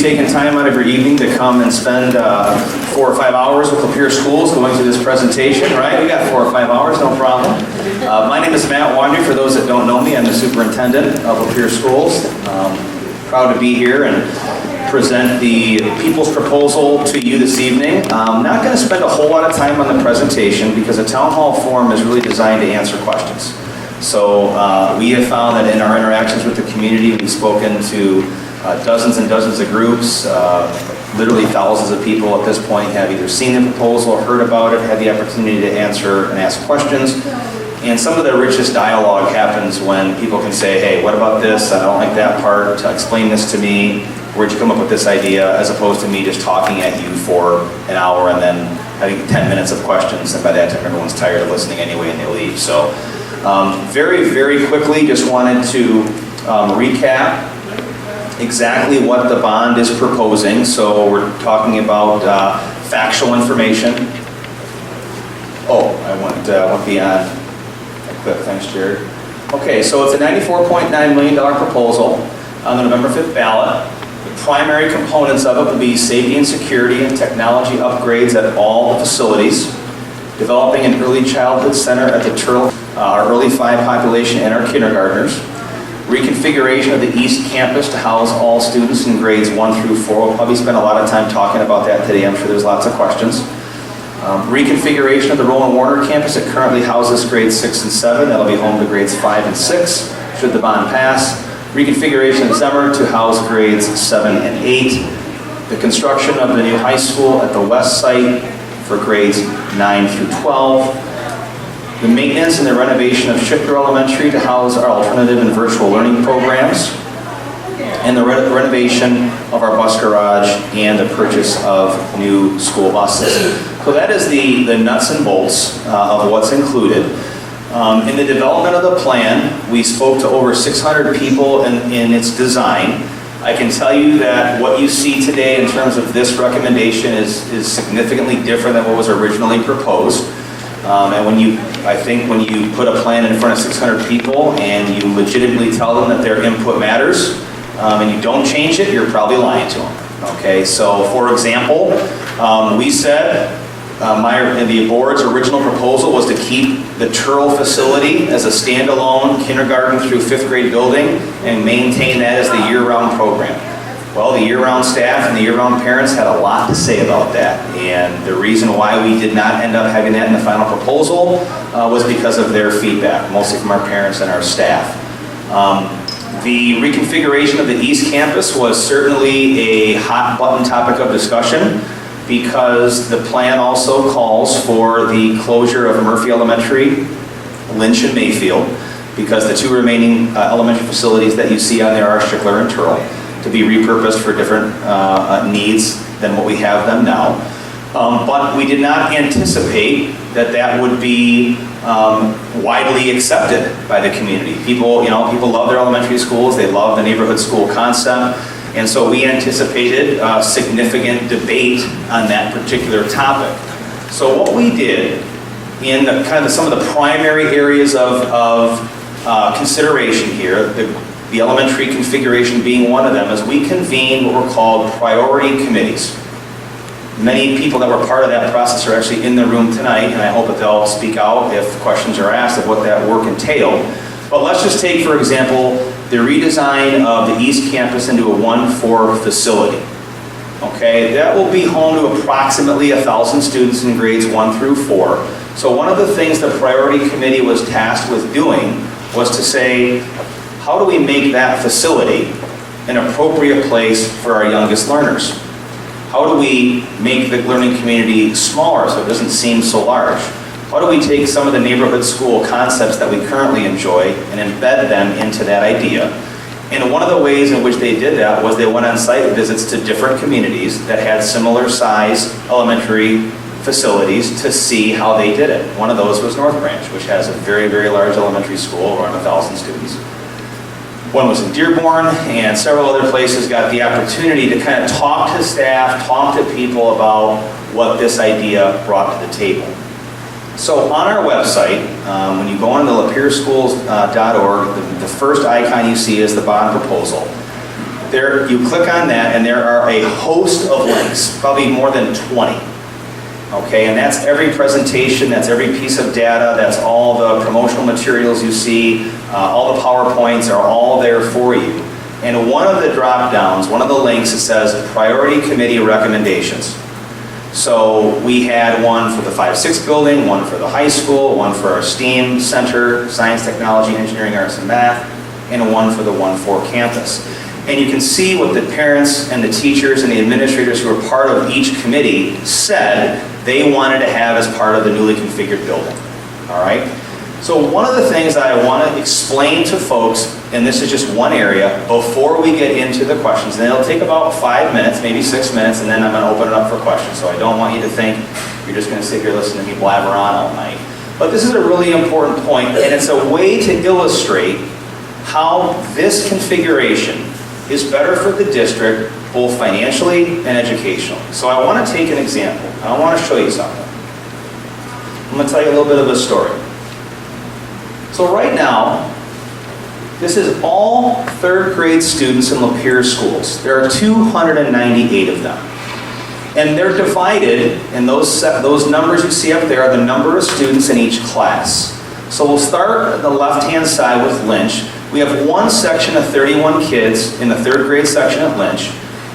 taking time out of your evening to come and spend 4 or 5 hours with Lapeer Schools going through this presentation, right? We got 4 or 5 hours, no problem. My name is Matt Wandry. For those that don't know me, I'm the superintendent of Lapeer Schools. Proud to be here and present the people's proposal to you this evening. I'm not going to spend a whole lot of time on the presentation because a town hall forum is really designed to answer questions. So we have found that in our interactions with the community, we've spoken to dozens and dozens of groups. Literally thousands of people at this point have either seen the proposal, heard about it, had the opportunity to answer and ask questions. And some of the richest dialogue happens when people can say, hey, what about this? I don't like that part. Explain this to me. Where'd you come up with this idea? As opposed to me just talking at you for an hour and then having 10 minutes of questions. And by that time, everyone's tired of listening anyway and they leave. So very, very quickly, just wanted to recap exactly what the bond is proposing. So we're talking about factual information. Oh, I went beyond. Thanks, Jared. Okay, so it's a $94.9 million proposal on the November 5th ballot. The primary components of it will be safety and security and technology upgrades at all facilities, developing an early childhood center at the Turtle, our early 5 population and our kindergartners, reconfiguration of the East Campus to house all students in grades 1 through 4. We'll probably spend a lot of time talking about that today. I'm sure there's lots of questions. Reconfiguration of the Roland Warner campus. It currently houses grades 6 and 7. That'll be home to grades 5 and 6, should the bond pass. Reconfiguration of Zemmer to house grades 7 and 8. The construction of the new high school at the west site for grades 9 through 12. The maintenance and the renovation of Schichter Elementary to house our alternative and virtual learning programs. And the renovation of our bus garage and the purchase of new school buses. So that is the nuts and bolts of what's included. In the development of the plan, we spoke to over 600 people in its design. I can tell you that what you see today in terms of this recommendation is significantly different than what was originally proposed. And I think when you put a plan in front of 600 people and you legitimately tell them that their input matters, and you don't change it, you're probably lying to them. Okay, so for example, we said the board's original proposal was to keep the Turtle facility as a standalone kindergarten through 5th grade building and maintain that as the year-round program. Well, the year-round staff and the year-round parents had a lot to say about that, and the reason why we did not end up having that in the final proposal was because of their feedback, mostly from our parents and our staff. The reconfiguration of the East Campus was certainly a hot button topic of discussion because the plan also calls for the closure of Murphy Elementary, Lynch, and Mayfield, because the 2 remaining elementary facilities that you see on there are Schickler and Turtle, to be repurposed for different needs than what we have them now. But we did not anticipate that would be widely accepted by the community. People love their elementary schools. They love the neighborhood school concept. And so we anticipated significant debate on that particular topic. So what we did in some of the primary areas of consideration here, the elementary configuration being one of them, is we convened what were called priority committees. Many people that were part of that process are actually in the room tonight, and I hope that they'll speak out if questions are asked of what that work entailed. But let's just take, for example, the redesign of the East Campus into a 1-4 facility. Okay, that will be home to approximately 1,000 students in grades 1 through 4. So one of the things the priority committee was tasked with doing was to say, how do we make that facility an appropriate place for our youngest learners? How do we make the learning community smaller so it doesn't seem so large? How do we take some of the neighborhood school concepts that we currently enjoy and embed them into that idea? And one of the ways in which they did that was they went on site visits to different communities that had similar size elementary facilities to see how they did it. One of those was North Branch, which has a very, very large elementary school, around 1,000 students. One was in Dearborn, and several other places got the opportunity to kind of talk to staff, talk to people about what this idea brought to the table. So on our website, when you go on to lapeerschools.org, the first icon you see is the bond proposal. there, you click on that and there are a host of links, probably more than 20. Okay, and that's every presentation, that's every piece of data, that's all the promotional materials you see, all the PowerPoints are all there for you. And one of the drop downs, one of the links, it says priority committee recommendations. So we had one for the 5-6 building, one for the high school, one for our STEAM center, science, technology, engineering, arts, and math, and one for the 1-4 campus. And you can see what the parents and the teachers and the administrators who are part of each committee said they wanted to have as part of the newly configured building. All right? So one of the things that I want to explain to folks, and this is just one area, before we get into the questions, and it'll take about 5 minutes, maybe 6 minutes, and then I'm going to open it up for questions. So I don't want you to think you're just going to sit here listening to me blabber on all night. But this is a really important point, and it's a way to illustrate how this configuration is better for the district, both financially and educationally. So I want to take an example. I want to show you something. I'm going to tell you a little bit of a story. So right now, this is all third grade students in Lapeer schools. There are 298 of them. And they're divided, and those numbers you see up there are the number of students in each class. So we'll start at the left-hand side with Lynch. We have one section of 31 kids in the third grade section at Lynch,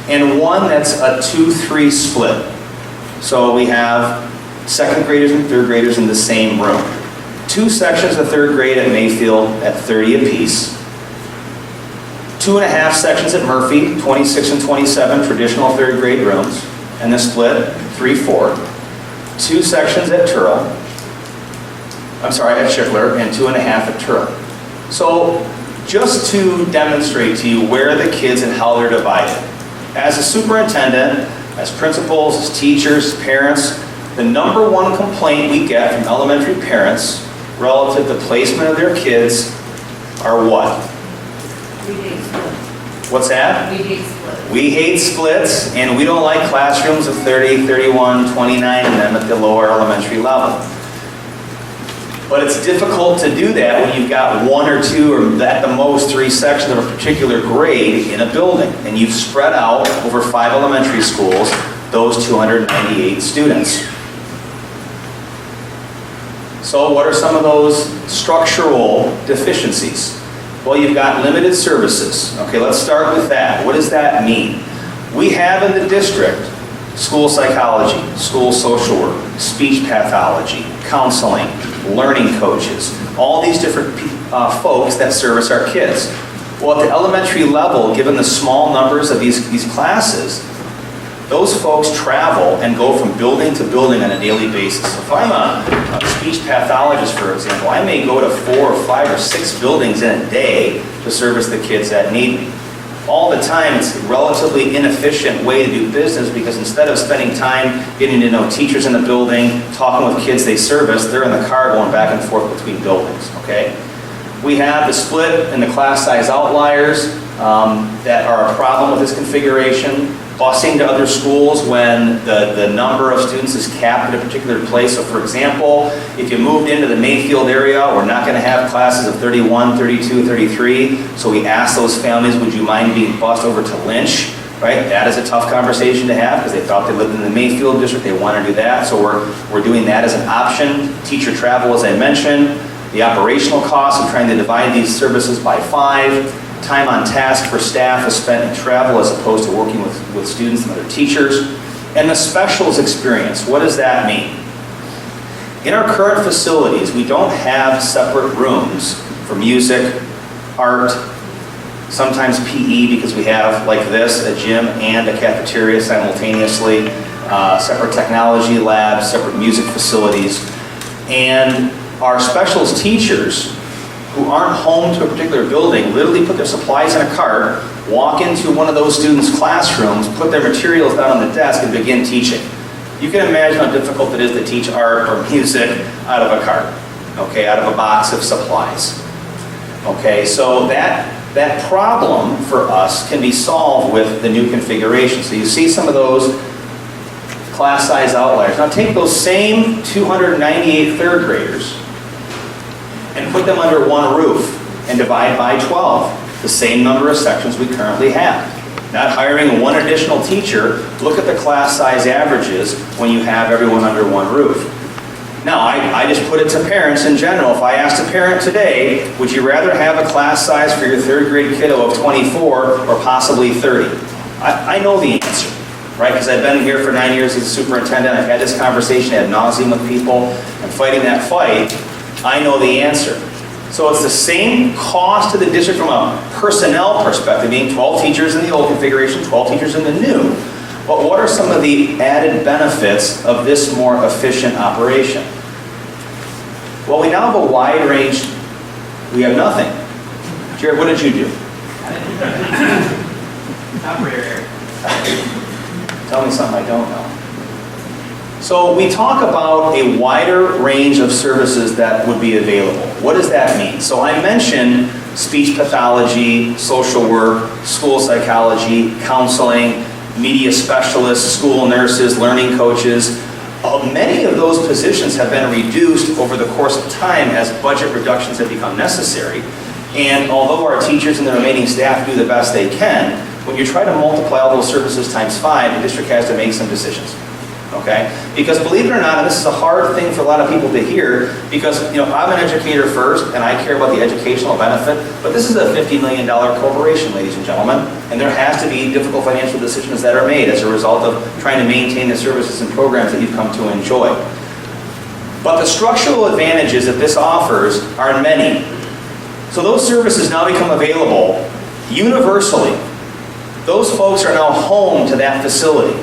and one that's a 2-3 split. So we have second graders and third graders in the same room. 2 sections of third grade at Mayfield at 30 apiece. 2.5 sections at Murphy, 26 and 27 traditional third grade rooms, and the split 3-4. 2 sections at at Schickler, and 2.5 at Turl. So just to demonstrate to you where the kids and how they're divided. As a superintendent, as principals, as teachers, parents, the number one complaint we get from elementary parents relative to placement of their kids are what? We hate splits. What's that? We hate splits. We hate splits, and we don't like classrooms of 30, 31, 29, and then at the lower elementary level. But it's difficult to do that when you've got 1 or 2 or at the most 3 sections of a particular grade in a building, and you've spread out over 5 elementary schools those 298 students. So what are some of those structural deficiencies? Well, you've got limited services. Okay, let's start with that. What does that mean? We have in the district school psychology, school social work, speech pathology, counseling, learning coaches, all these different folks that service our kids. Well, at the elementary level, given the small numbers of these classes, those folks travel and go from building to building on a daily basis. So if I'm a speech pathologist, for example, I may go to 4 or 5 or 6 buildings in a day to service the kids that need me. All the time, it's a relatively inefficient way to do business because instead of spending time getting to know teachers in the building, talking with kids they service, they're in the car going back and forth between buildings, okay? We have the split and the class size outliers that are a problem with this configuration. Busing to other schools when the number of students is capped at a particular place. So for example, if you moved into the Mayfield area, we're not going to have classes of 31, 32, 33. So we asked those families, would you mind being bused over to Lynch? Right? That is a tough conversation to have because they thought they lived in the Mayfield district. They want to do that. So we're doing that as an option. Teacher travel, as I mentioned. The operational costs of trying to divide these services by 5. Time on task for staff is spent in travel as opposed to working with students and other teachers. And the specials experience, what does that mean? In our current facilities, we don't have separate rooms for music, art, sometimes PE because we have, like this, a gym and a cafeteria simultaneously, separate technology labs, separate music facilities. And our specials teachers who aren't home to a particular building literally put their supplies in a cart, walk into one of those students' classrooms, put their materials down on the desk, and begin teaching. You can imagine how difficult it is to teach art or music out of a cart, okay, out of a box of supplies. Okay, so that problem for us can be solved with the new configuration. So you see some of those class size outliers. Now take those same 298 third graders and put them under one roof and divide by 12, the same number of sections we currently have. Not hiring one additional teacher. Look at the class size averages when you have everyone under one roof. Now, I just put it to parents in general. If I asked a parent today, would you rather have a class size for your third grade kiddo of 24 or possibly 30? I know the answer, right? Because I've been here for 9 years as a superintendent. I've had this conversation ad nauseum with people and fighting that fight. I know the answer. So it's the same cost to the district from a personnel perspective, being 12 teachers in the old configuration, 12 teachers in the new. But what are some of the added benefits of this more efficient operation? Well, we now have a wide range. We have nothing. Jared, what did you do? Operator. Tell me something I don't know. So we talk about a wider range of services that would be available. What does that mean? So I mentioned speech pathology, social work, school psychology, counseling, media specialists, school nurses, learning coaches. Many of those positions have been reduced over the course of time as budget reductions have become necessary. And although our teachers and the remaining staff do the best they can, when you try to multiply all those services times 5, the district has to make some decisions. Okay? Because believe it or not, and this is a hard thing for a lot of people to hear, because I'm an educator first, and I care about the educational benefit, but this is a $50 million corporation, ladies and gentlemen, and there has to be difficult financial decisions that are made as a result of trying to maintain the services and programs that you've come to enjoy. But the structural advantages that this offers are many. So those services now become available universally. Those folks are now home to that facility.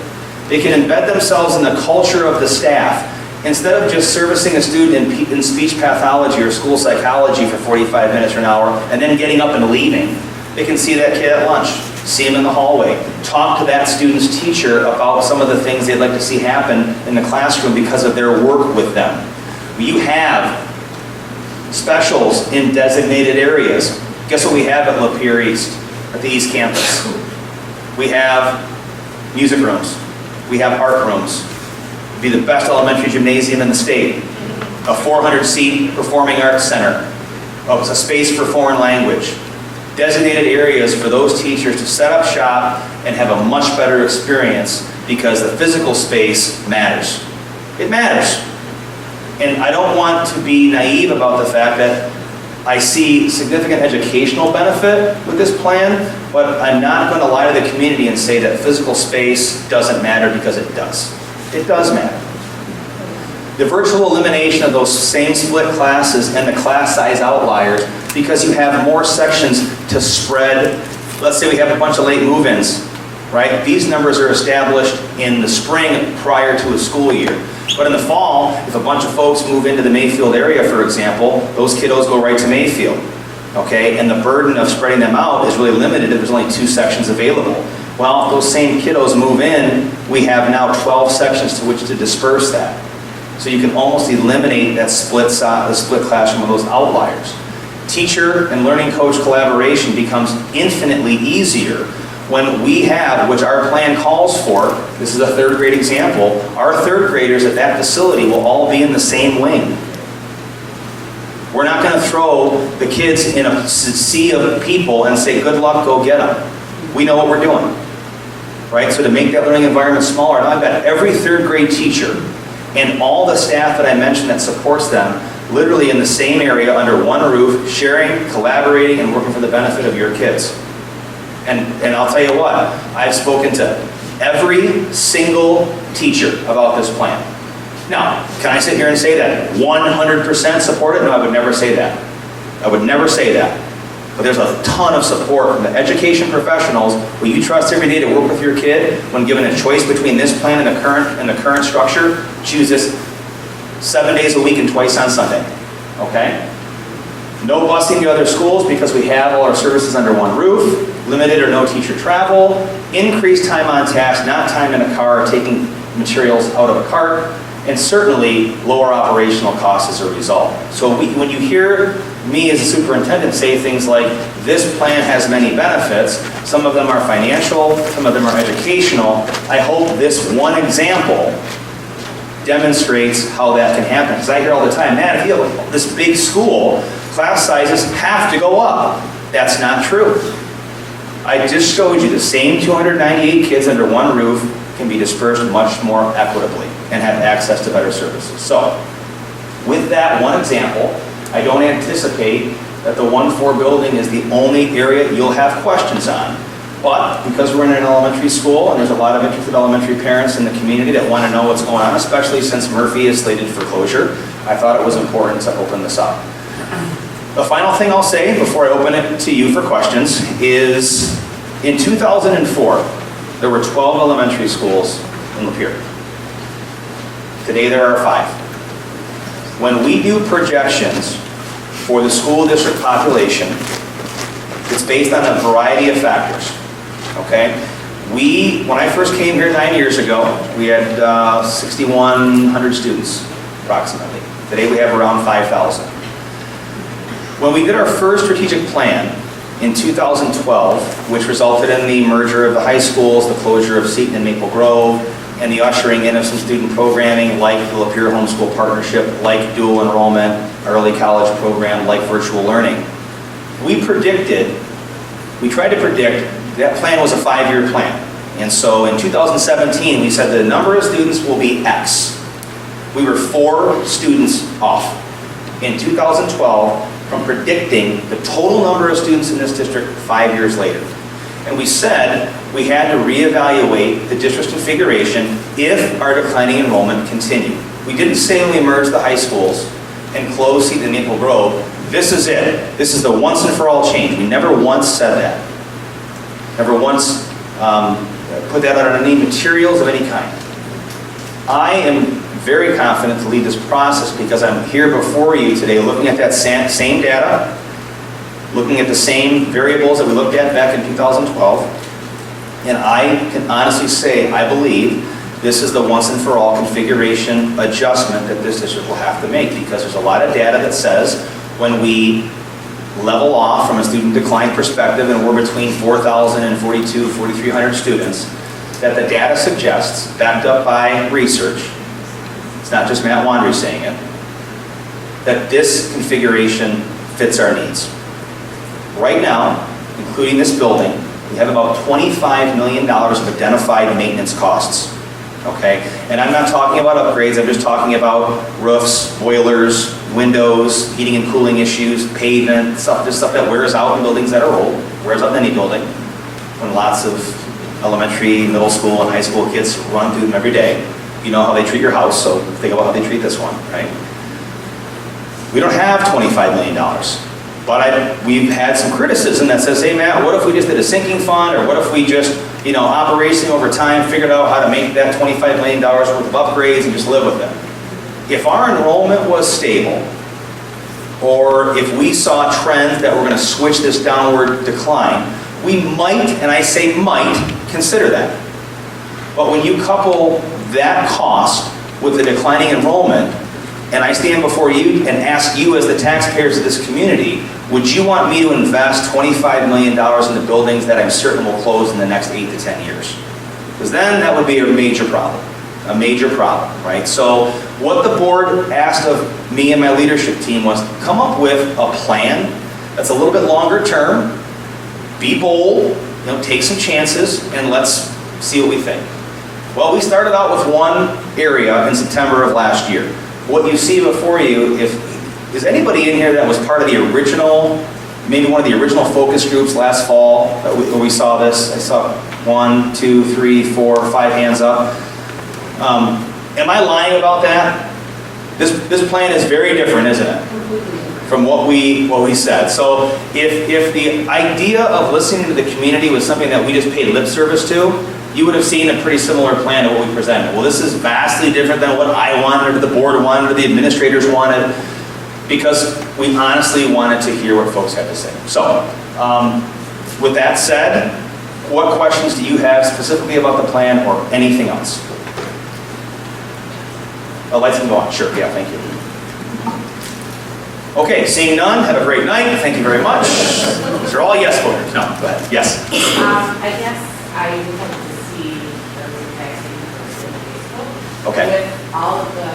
They can embed themselves in the culture of the staff. Instead of just servicing a student in speech pathology or school psychology for 45 minutes or an hour and then getting up and leaving, they can see that kid at lunch, see him in the hallway, talk to that student's teacher about some of the things they'd like to see happen in the classroom because of their work with them. You have specials in designated areas. Guess what we have at Lapeer East, at the East Campus? We have music rooms. We have art rooms. It'd be the best elementary gymnasium in the state. A 400-seat performing arts center. A space for foreign language. Designated areas for those teachers to set up shop and have a much better experience because the physical space matters. It matters. And I don't want to be naive about the fact that I see significant educational benefit with this plan, but I'm not going to lie to the community and say that physical space doesn't matter, because it does. It does matter. The virtual elimination of those same split classes and the class size outliers, because you have more sections to spread. Let's say we have a bunch of late move-ins, right? These numbers are established in the spring prior to a school year. But in the fall, if a bunch of folks move into the Mayfield area, for example, those kiddos go right to Mayfield, okay? And the burden of spreading them out is really limited if there's only 2 sections available. Well, if those same kiddos move in, we have now 12 sections to which to disperse that. So you can almost eliminate that split classroom of those outliers. Teacher and learning coach collaboration becomes infinitely easier when we have, which our plan calls for, this is a 3rd grade example, our 3rd graders at that facility will all be in the same wing. We're not going to throw the kids in a sea of people and say, good luck, go get them. We know what we're doing, right? So to make that learning environment smaller, now I've got every 3rd grade teacher and all the staff that I mentioned that supports them literally in the same area under one roof, sharing, collaborating, and working for the benefit of your kids. And I'll tell you what, I've spoken to every single teacher about this plan. Now, can I sit here and say that 100% support it? No, I would never say that. I would never say that. But there's a ton of support from the education professionals who you trust every day to work with your kid. When given a choice between this plan and the current structure, choose this 7 days a week and twice on Sunday. Okay? No busing to other schools because we have all our services under one roof. Limited or no teacher travel. Increased time on task, not time in a car, taking materials out of a cart. And certainly lower operational costs as a result. So when you hear me as a superintendent say things like, this plan has many benefits, some of them are financial, some of them are educational, I hope this one example demonstrates how that can happen. Because I hear all the time, man, if you have this big school, class sizes have to go up. That's not true. I just showed you the same 298 kids under one roof can be dispersed much more equitably and have access to better services. So, with that one example, I don't anticipate that the 1-4 building is the only area you'll have questions on. But because we're in an elementary school and there's a lot of interested elementary parents in the community that want to know what's going on, especially since Murphy is slated for closure, I thought it was important to open this up. The final thing I'll say before I open it to you for questions is in 2004, there were 12 elementary schools in Lapeer. Today there are 5. When we do projections for the school district population, it's based on a variety of factors. Okay? When I first came here 9 years ago, we had 6,100 students, approximately. Today we have around 5,000. When we did our first strategic plan in 2012, which resulted in the merger of the high schools, the closure of Seton and Maple Grove, and the ushering in of some student programming like the Lapeer Homeschool Partnership, like dual enrollment, early college program, like virtual learning, we tried to predict. That plan was a 5-year plan. And so in 2017, we said the number of students will be X. We were 4 students off in 2012 from predicting the total number of students in this district 5 years later. And we said we had to reevaluate the district's configuration if our declining enrollment continued. We didn't say when we merged the high schools and closed Seton and Maple Grove, this is it. This is the once and for all change. We never once said that. Never once put that out on any materials of any kind. I am very confident to lead this process because I'm here before you today looking at that same data, looking at the same variables that we looked at back in 2012, and I can honestly say I believe this is the once and for all configuration adjustment that this district will have to make because there's a lot of data that says when we level off from a student decline perspective and we're between 4,000 and 4,300 students, that the data suggests, backed up by research, it's not just Matt Wandry saying it, that this configuration fits our needs. Right now, including this building, we have about $25 million of identified maintenance costs. Okay? And I'm not talking about upgrades, I'm just talking about roofs, boilers, windows, heating and cooling issues, pavement, just stuff that wears out in buildings that are old, wears out in any building, when lots of elementary, middle school, and high school kids run through them every day. You know how they treat your house, so think about how they treat this one, right? We don't have $25 million, but we've had some criticism that says, hey Matt, what if we just did a sinking fund, or what if we just, operating over time, figured out how to make that $25 million worth of upgrades and just live with it. If our enrollment was stable, or if we saw trends that were going to switch this downward decline, we might, and I say might, consider that. But when you couple that cost with the declining enrollment, and I stand before you and ask you as the taxpayers of this community, would you want me to invest $25 million in the buildings that I'm certain will close in the next 8 to 10 years? Because then that would be a major problem. A major problem, right? So what the board asked of me and my leadership team was come up with a plan that's a little bit longer term, be bold, take some chances, and let's see what we think. Well, we started out with one area in September of last year. What you see before you, is anybody in here that was part of the original, maybe one of the original focus groups last fall where we saw this? I saw 1, 2, 3, 4, 5 hands up. Am I lying about that? This plan is very different, isn't it? From what we said. So if the idea of listening to the community was something that we just paid lip service to, you would have seen a pretty similar plan to what we presented. Well, this is vastly different than what I wanted, or the board wanted, or the administrators wanted, because we honestly wanted to hear what folks had to say. So, with that said, what questions do you have specifically about the plan or anything else? Lights can go on. Sure. Yeah, thank you. Okay, seeing none, have a great night. Thank you very much. These are all yes voters. No, go ahead. Yes. I guess I would like to see the vaccine first in high school. Okay. With all of the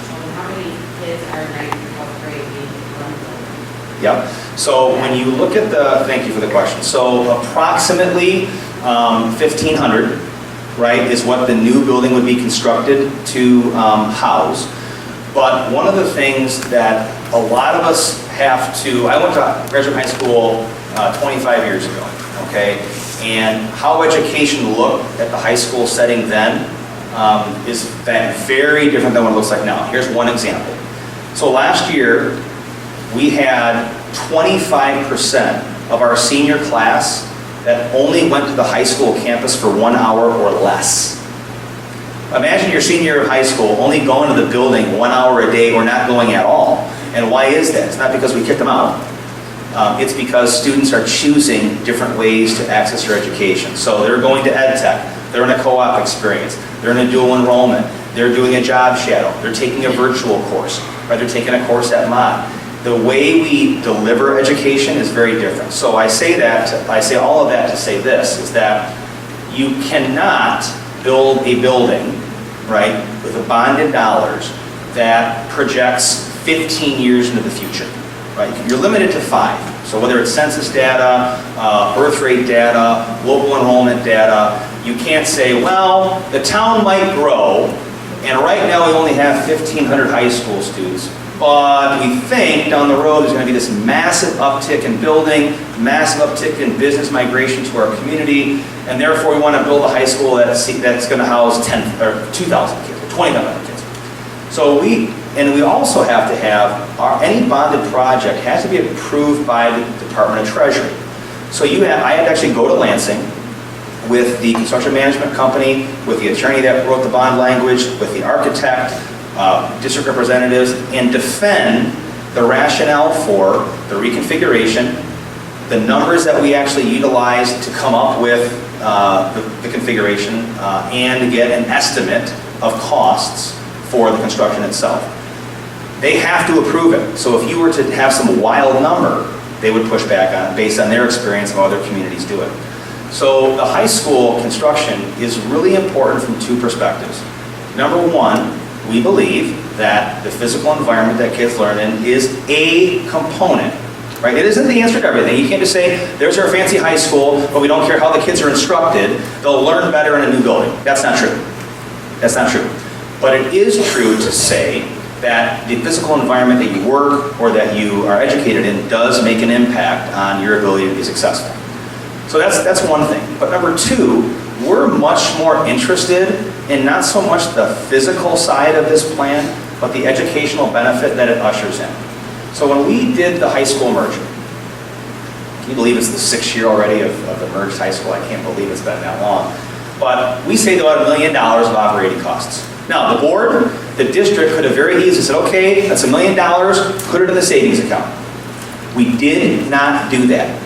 children, how many kids are in 9th and 12th grade being run over? Yep. So when you look at the, thank you for the question. So approximately 1,500, right, is what the new building would be constructed to house. But one of the things that a lot of us have to, I went to graduate high school 25 years ago, okay? And how education looked at the high school setting then is very different than what it looks like now. Here's one example. So last year, we had 25% of our senior class that only went to the high school campus for 1 hour or less. Imagine your senior year of high school only going to the building 1 hour a day or not going at all. And why is that? It's not because we kicked them out. It's because students are choosing different ways to access their education. So they're going to ed tech, they're in a co-op experience, they're in a dual enrollment, they're doing a job shadow, they're taking a virtual course, or they're taking a course at Mod. The way we deliver education is very different. So I say all of that to say this, is that you cannot build a building, right, with the bonded dollars that projects 15 years into the future, right? You're limited to 5. So whether it's census data, birth rate data, local enrollment data, you can't say, well, the town might grow, and right now we only have 1,500 high school students, but we think down the road there's going to be this massive uptick in building, massive uptick in business migration to our community, and therefore we want to build a high school that's going to house 2,000 kids, or 20,000 kids. So we also have to have, any bonded project has to be approved by the Department of Treasury. So I had to actually go to Lansing with the construction management company, with the attorney that wrote the bond language, with the architect, district representatives, and defend the rationale for the reconfiguration, the numbers that we actually utilized to come up with the configuration, and get an estimate of costs for the construction itself. They have to approve it. So if you were to have some wild number, they would push back on it based on their experience of how other communities do it. So the high school construction is really important from 2 perspectives. Number one, we believe that the physical environment that kids learn in is a component, right? It isn't the answer to everything. You can't just say, there's our fancy high school, but we don't care how the kids are instructed, they'll learn better in a new building. That's not true. That's not true. But it is true to say that the physical environment that you work or that you are educated in does make an impact on your ability to be successful. So that's one thing. But number 2, we're much more interested in not so much the physical side of this plan, but the educational benefit that it ushers in. So when we did the high school merger, can you believe it's the 6th year already of the merged high school? I can't believe it's been that long. But we saved about $1 million of operating costs. Now, the board, the district could have very easily said, okay, that's $1 million, put it in the savings account. We did not do that.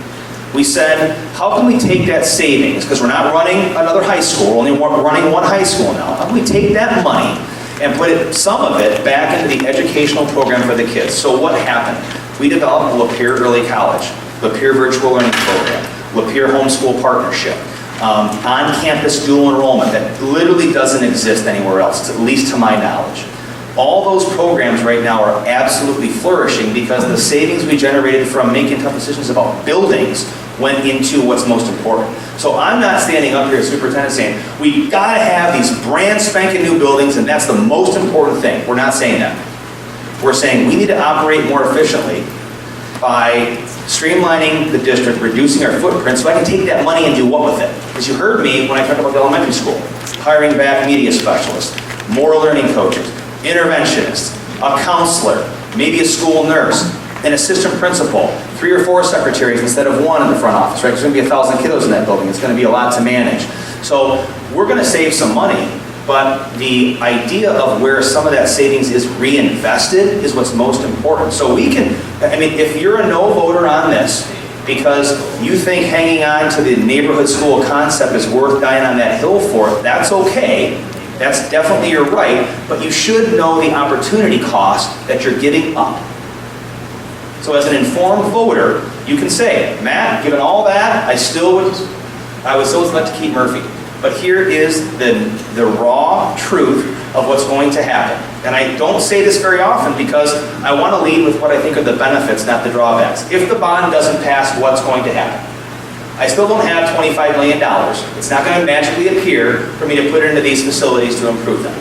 We said, how can we take that savings, because we're not running another high school, we're only running one high school now. How can we take that money and put some of it back into the educational program for the kids? So what happened? We developed Lapeer Early College, Lapeer Virtual Learning Program, Lapeer Homeschool Partnership, on-campus dual enrollment that literally doesn't exist anywhere else, at least to my knowledge. All those programs right now are absolutely flourishing because the savings we generated from making tough decisions about buildings went into what's most important. So I'm not standing up here as superintendent saying, we gotta have these brand spanking new buildings and that's the most important thing. We're not saying that. We're saying we need to operate more efficiently by streamlining the district, reducing our footprint so I can take that money and do what with it? Because you heard me when I talked about the elementary school, hiring back media specialists, more learning coaches, interventionists, a counselor, maybe a school nurse, an assistant principal, 3 or 4 secretaries instead of 1 in the front office, right? There's going to be 1,000 kiddos in that building. It's going to be a lot to manage. So we're going to save some money, but the idea of where some of that savings is reinvested is what's most important. So we can, if you're a no voter on this because you think hanging on to the neighborhood school concept is worth dying on that hill for, that's okay. That's definitely your right, but you should know the opportunity cost that you're giving up. So as an informed voter, you can say, Matt, given all that, I would still select to keep Murphy. But here is the raw truth of what's going to happen. And I don't say this very often because I want to lead with what I think are the benefits, not the drawbacks. If the bond doesn't pass, what's going to happen? I still don't have $25 million. It's not going to magically appear for me to put it into these facilities to improve them.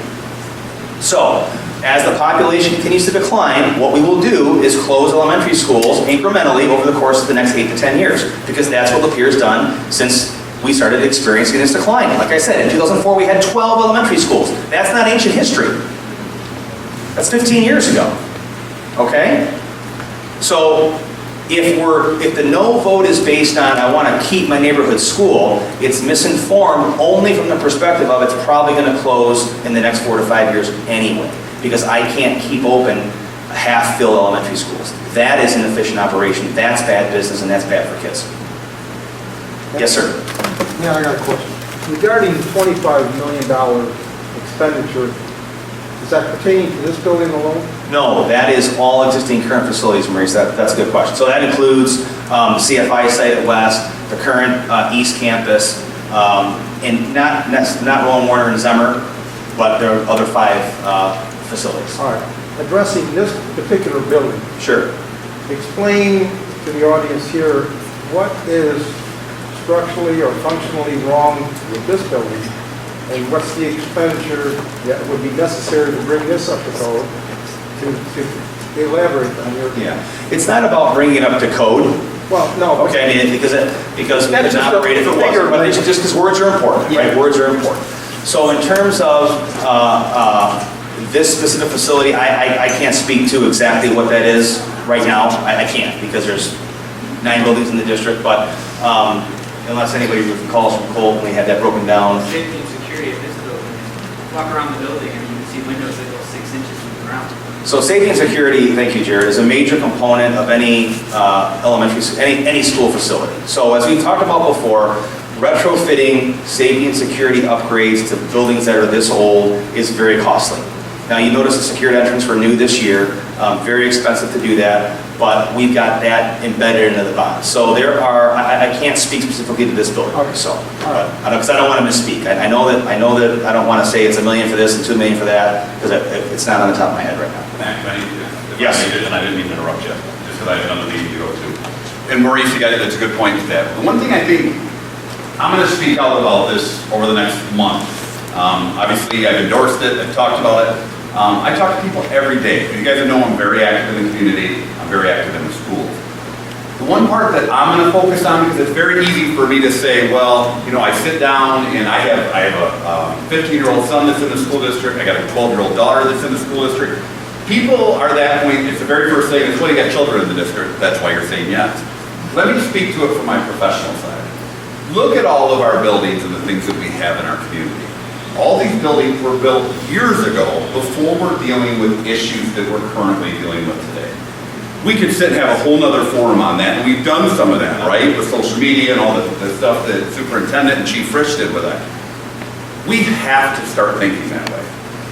So, as the population continues to decline, what we will do is close elementary schools incrementally over the course of the next 8 to 10 years, because that's what Lapeer's done since we started experiencing this decline. Like I said, in 2004 we had 12 elementary schools. That's not ancient history. That's 15 years ago. Okay? So, if the no vote is based on I want to keep my neighborhood school, it's misinformed only from the perspective of it's probably going to close in the next 4 to 5 years anyway, because I can't keep open half-filled elementary schools. That is an efficient operation. That's bad business, and that's bad for kids. Yes, sir. Yeah, I got a question. Regarding $25 million expenditure, is that pertaining to this building alone? No, that is all existing current facilities, Maurice. That's a good question. So that includes CFI site at West, the current East Campus, and not Rowan Warner and Zemmer, but there are other 5 facilities. All right. Addressing this particular building, Sure. explain to the audience here what is structurally or functionally wrong with this building, and what's the expenditure that would be necessary to bring this up to code, to elaborate on your... Yeah. It's not about bringing it up to code. Well, no. Okay, I mean, because we couldn't operate if it wasn't, but it's just because words are important, right? Words are important. So in terms of this specific facility, I can't speak to exactly what that is right now. I can't, because there's 9 buildings in the district, but unless anybody recalls from Colt, when we had that broken down. Safety and security of this building, walk around the building and you can see windows that go 6 inches from the ground. So safety and security, thank you, Jared, is a major component of any any school facility. So as we talked about before, retrofitting safety and security upgrades to buildings that are this old is very costly. Now you notice the secured entrance for new this year, very expensive to do that, but we've got that embedded into the bond. So there are, I can't speak specifically to this building, so, because I don't want to misspeak. I know that I don't want to say it's $1 million for this and $2 million for that, because it's not on the top of my head right now. Matt, if Yes. I didn't mean to interrupt you, just because I have another meeting to go to. And Maurice, that's a good point to that. The one thing I think, I'm going to speak out about this over the next month. Obviously, I've endorsed it, I've talked about it. I talk to people every day. You guys know I'm very active in the community, I'm very active in the schools. The one part that I'm going to focus on, because it's very easy for me to say, well, I sit down and I have a 15-year-old son that's in the school district, I got a 12-year-old daughter that's in the school district. People are that point, it's the very first thing, it's when you got children in the district, that's why you're saying yes. Let me speak to it from my professional side. Look at all of our buildings and the things that we have in our community. All these buildings were built years ago before we're dealing with issues that we're currently dealing with today. We could sit and have a whole nother forum on that, and we've done some of that, right? With social media and all the stuff that Superintendent and Chief Frisch did with that. We have to start thinking that way.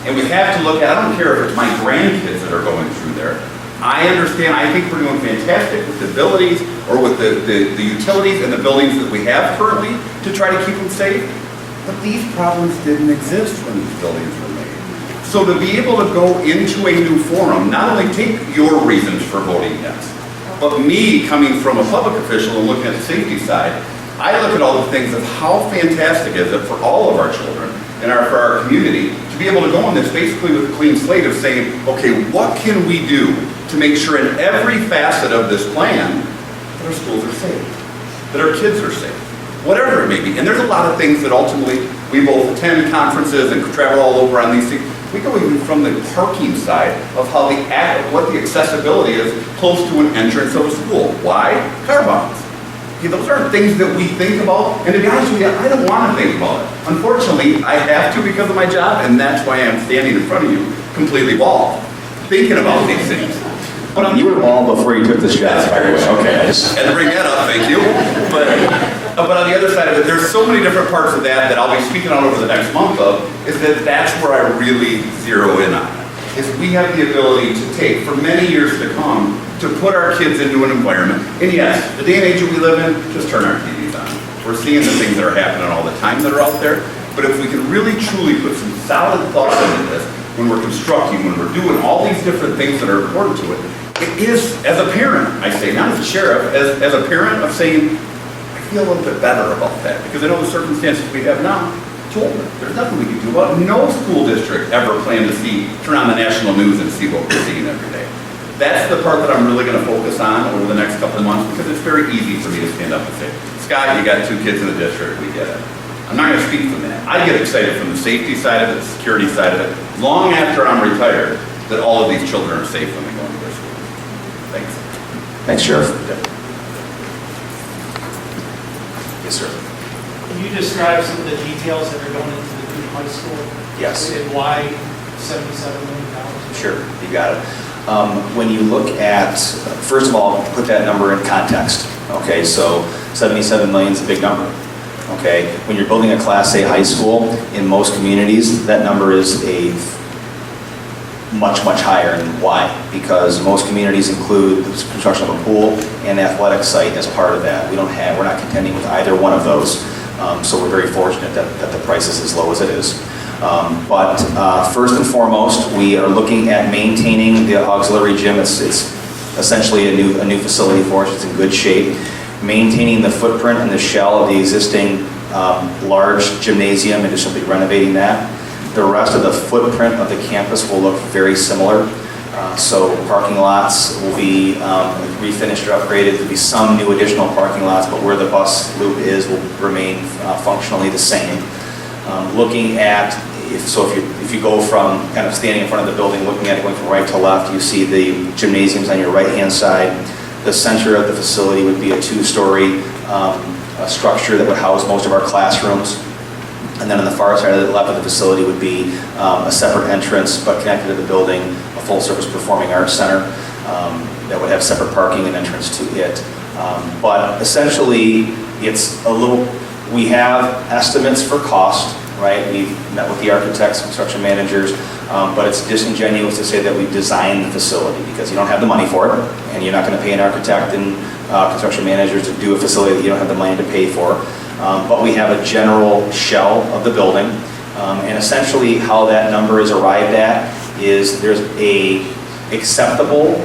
And we have to look at, I don't care if it's my grandkids that are going through there. I understand, I think we're doing fantastic with the abilities or with the utilities and the buildings that we have currently to try to keep them safe. But these problems didn't exist when these buildings were made. So to be able to go into a new forum, not only take your reasons for voting yes, but me coming from a public official and looking at the safety side, I look at all the things of how fantastic is it for all of our children and for our community to be able to go on this basically with a clean slate of saying, okay, what can we do to make sure in every facet of this plan that our schools are safe, that our kids are safe, whatever it may be. And there's a lot of things that ultimately we both attend conferences and travel all over on these things. We go even from the parking side of how what the accessibility is close to an entrance of a school. Why? Car bonds. Okay, those aren't things that we think about, and to be honest with you, I don't want to think about it. Unfortunately, I have to because of my job, and that's why I'm standing in front of you completely bald, thinking about these things. But you were bald before you took this job, by the way. Okay, I just had to bring that up, thank you. But on the other side of it, there's so many different parts of that I'll be speaking on over the next month of, is that's where I really zero in on it. Is we have the ability to take, for many years to come, to put our kids into an environment. And yes, the day and age that we live in, just turn our TVs on. We're seeing the things that are happening all the time that are out there. But if we can really truly put some solid thoughts into this, when we're constructing, when we're doing all these different things that are important to it, it is, as a parent, I say, not as a sheriff, as a parent of saying, I feel a little bit better about that, because I know the circumstances we have now. Children, there's nothing we can do about it. No school district ever planned to turn on the national news and see what we're seeing every day. That's the part that I'm really going to focus on over the next couple of months, because it's very easy for me to stand up and say, Scott, you got 2 kids in the district, we get it. I'm not going to speak from that. I get excited from the safety side of it, the security side of it, long after I'm retired, that all of these children are safe when they go into their schools. Thanks. Thanks, Sheriff. Yes, sir. Can you describe some of the details that are going into the new high school? Yes. And why $77 million? Sure, you got it. When you look at, first of all, put that number in context. Okay, so 77 million is a big number. Okay, when you're building a Class A high school, in most communities, that number is a much, much higher. And why? Because most communities include the construction of a pool and athletic site as part of that. We're not contending with either one of those. So we're very fortunate that the price is as low as it is. But first and foremost, we are looking at maintaining the auxiliary gym. It's essentially a new facility for us. It's in good shape. Maintaining the footprint and the shell of the existing large gymnasium and just simply renovating that. The rest of the footprint of the campus will look very similar. So parking lots will be refinished or upgraded. There'll be some new additional parking lots, but where the bus loop is will remain functionally the same. Looking at, if you go from kind of standing in front of the building, looking at it going from right to left, you see the gymnasiums on your right-hand side. The center of the facility would be a 2-story structure that would house most of our classrooms. And then on the far side of the left of the facility would be a separate entrance, but connected to the building, a full-service performing arts center that would have separate parking and entrance to it. But essentially, it's a little, we have estimates for cost, right? We've met with the architects, construction managers, but it's disingenuous to say that we've designed the facility, because you don't have the money for it, and you're not going to pay an architect and construction managers to do a facility that you don't have the money to pay for. But we have a general shell of the building, and essentially how that number is arrived at is there's a acceptable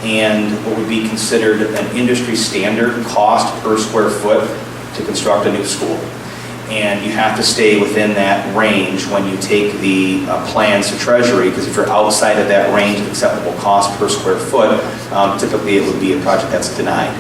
and what would be considered an industry standard cost per square foot to construct a new school. And you have to stay within that range when you take the plans to Treasury, because if you're outside of that range of acceptable cost per square foot, typically it would be a project that's denied.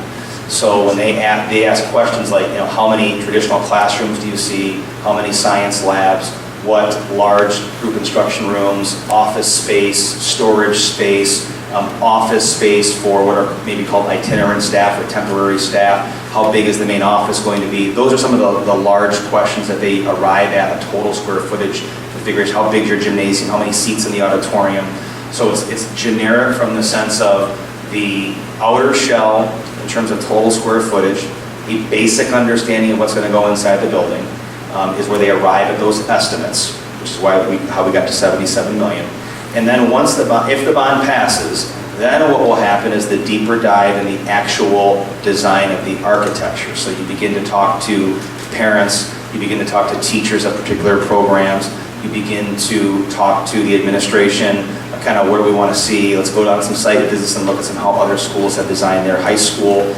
So when they ask questions like, how many traditional classrooms do you see? How many science labs? What large group instruction rooms, office space, storage space, office space for what are maybe called itinerant staff or temporary staff? How big is the main office going to be? Those are some of the large questions that they arrive at, a total square footage configuration. How big is your gymnasium? How many seats in the auditorium? So it's generic from the sense of the outer shell in terms of total square footage, a basic understanding of what's going to go inside the building is where they arrive at those estimates, which is how we got to 77 million. And then if the bond passes, then what will happen is the deeper dive in the actual design of the architecture. So you begin to talk to parents, you begin to talk to teachers of particular programs, you begin to talk to the administration, kind of what do we want to see, let's go down some site visits and look at how other schools have designed their high school.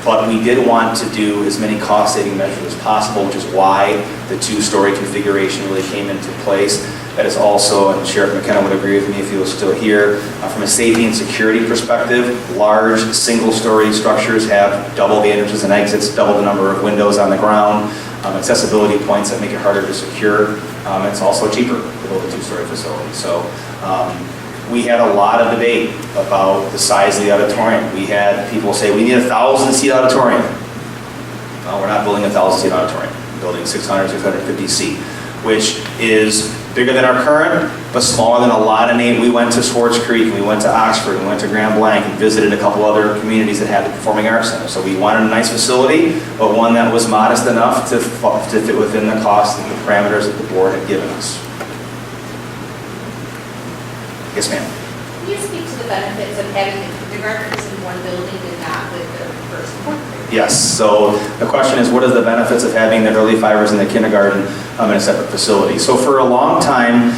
But we did want to do as many cost-saving measures as possible, which is why the 2-story configuration really came into place. That is also, and Sheriff McKenna would agree with me if he was still here, from a safety and security perspective, large single-story structures have double the entrances and exits, double the number of windows on the ground, accessibility points that make it harder to secure. It's also cheaper to build a 2-story facility. So we had a lot of debate about the size of the auditorium. We had people say, we need a 1,000-seat auditorium. Well, we're not building a 1,000-seat auditorium. We're building 600, 650 seat, which is bigger than our current, but smaller than a lot of names. We went to Swartz Creek, we went to Oxford, we went to Grand Blanc, and visited a couple other communities that had the Performing Arts Center. So we wanted a nice facility, but one that was modest enough to fit within the cost and the parameters that the board had given us. Yes, ma'am. Can you speak to the benefits of having the kindergartners in one building and not with the first and fourth grade? Yes, so the question is, what are the benefits of having the early fivers in the kindergarten in a separate facility? So for a long time,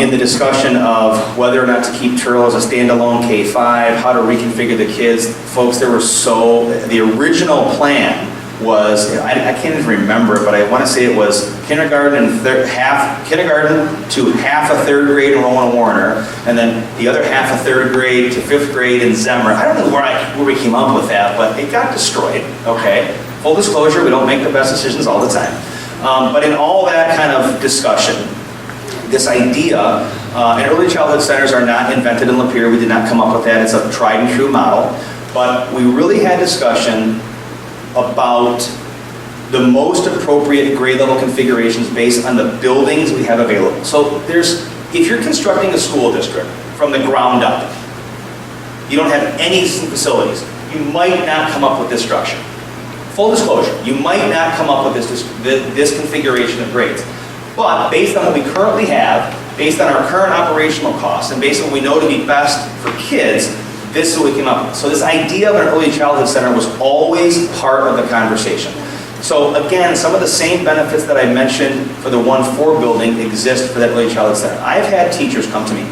in the discussion of whether or not to keep Turtle as a standalone K-5, how to reconfigure the kids. Folks, the original plan was, I can't even remember it, but I want to say it was kindergarten to half a third grade in Rowan Warner, and then the other half a third grade to fifth grade in Zemmer. I don't know where we came up with that, but it got destroyed, okay? Full disclosure, we don't make the best decisions all the time. But in all that kind of discussion, this idea, and early childhood centers are not invented in Lapeer. We did not come up with that. It's a tried and true model. But we really had discussion about the most appropriate grade level configurations based on the buildings we have available. So if you're constructing a school district from the ground up, you don't have any facilities, you might not come up with this structure. Full disclosure, you might not come up with this configuration of grades. But based on what we currently have, based on our current operational costs, and based on what we know to be best for kids, this is what we came up with. So this idea of an early childhood center was always part of the conversation. So again, some of the same benefits that I mentioned for the 1-4 building exist for that early childhood center. I've had teachers come to me,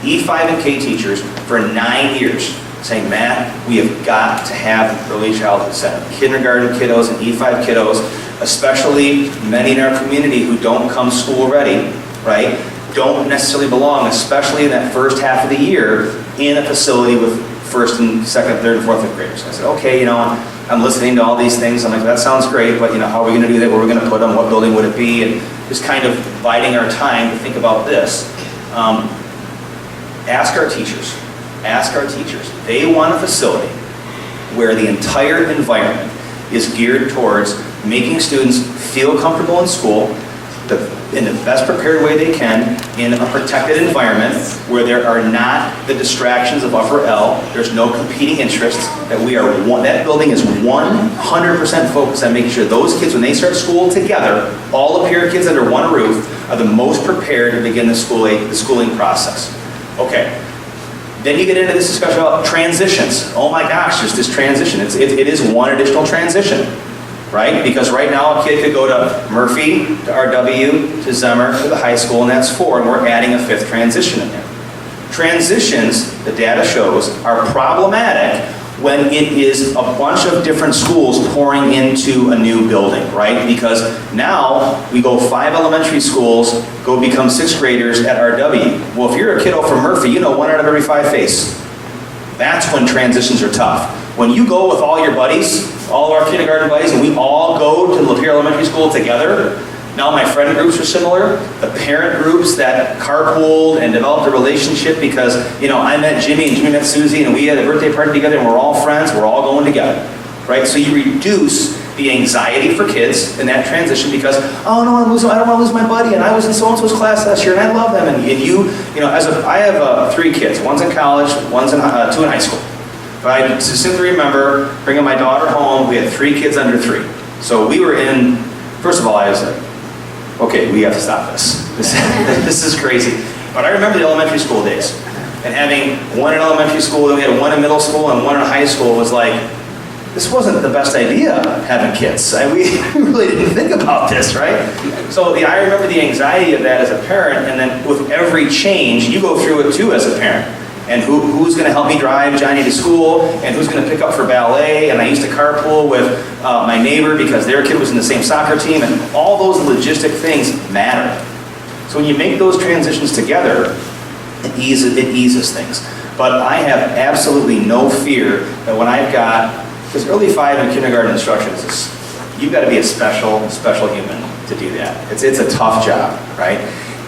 E5 and K teachers, for 9 years, saying, Matt, we have got to have an early childhood center. Kindergarten kiddos and E5 kiddos, especially many in our community who don't come school ready, right, don't necessarily belong, especially in that first half of the year, in a facility with first and second, third, and fourth graders. I said, okay, I'm listening to all these things. I'm like, that sounds great, but how are we going to do that? Where are we going to put them? What building would it be? And just kind of biding our time to think about this. Ask our teachers. Ask our teachers. They want a facility where the entire environment is geared towards making students feel comfortable in school, in the best prepared way they can, in a protected environment where there are not the distractions of upper L, there's no competing interests, that that building is 100% focused on making sure those kids, when they start school together, all Lapeer kids under one roof, are the most prepared to begin the schooling process. Okay. Then you get into this discussion about transitions. Oh my gosh, there's this transition. It is one additional transition, right? Because right now a kid could go to Murphy, to RW, to Zemmer, to the high school, and that's 4, and we're adding a 5th transition in there. Transitions, the data shows, are problematic when it is a bunch of different schools pouring into a new building, right? Because now we go 5 elementary schools, go become 6th graders at RW. Well, if you're a kiddo from Murphy, 1 out of every 5 face. That's when transitions are tough. When you go with all your buddies, all of our kindergarten buddies, and we all go to Lapeer Elementary School together, now my friend groups are similar, the parent groups that carpooled and developed a relationship because, I met Jimmy and Jimmy met Susie and we had a birthday party together and we're all friends, we're all going together, right? So you reduce the anxiety for kids in that transition because, oh no, I don't want to lose my buddy and I was in so-and-so's class last year and I love them. And I have 3 kids, one's in college, 2 in high school. But I distinctly remember bringing my daughter home, we had 3 kids under 3. So we were in, first of all, I was like, okay, we have to stop this. This is crazy. But I remember the elementary school days. And having 1 in elementary school, then we had 1 in middle school and 1 in high school was like, this wasn't the best idea, having kids. We really didn't think about this, right? So I remember the anxiety of that as a parent, and then with every change, you go through it too as a parent. And who's going to help me drive Johnny to school, and who's going to pick up for ballet, and I used to carpool with my neighbor because their kid was in the same soccer team, and all those logistic things matter. So when you make those transitions together, it eases things. But I have absolutely no fear that when I've got, because early 5 and kindergarten instruction you've got to be a special human to do that. It's a tough job, right?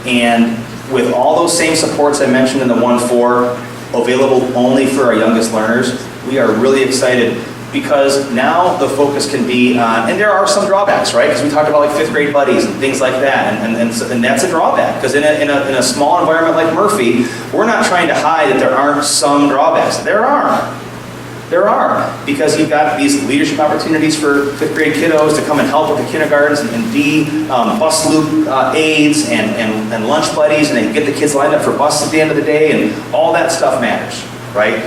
And with all those same supports I mentioned in the 1-4, available only for our youngest learners, we are really excited because now the focus can be on, and there are some drawbacks, right? Because we talked about like 5th grade buddies and things like that, and that's a drawback. Because in a small environment like Murphy, we're not trying to hide that there aren't some drawbacks. There are, because you've got these leadership opportunities for 5th grade kiddos to come and help with the kindergartens and be bus loop aides and lunch buddies, and they get the kids lined up for bus at the end of the day, and all that stuff matters, right?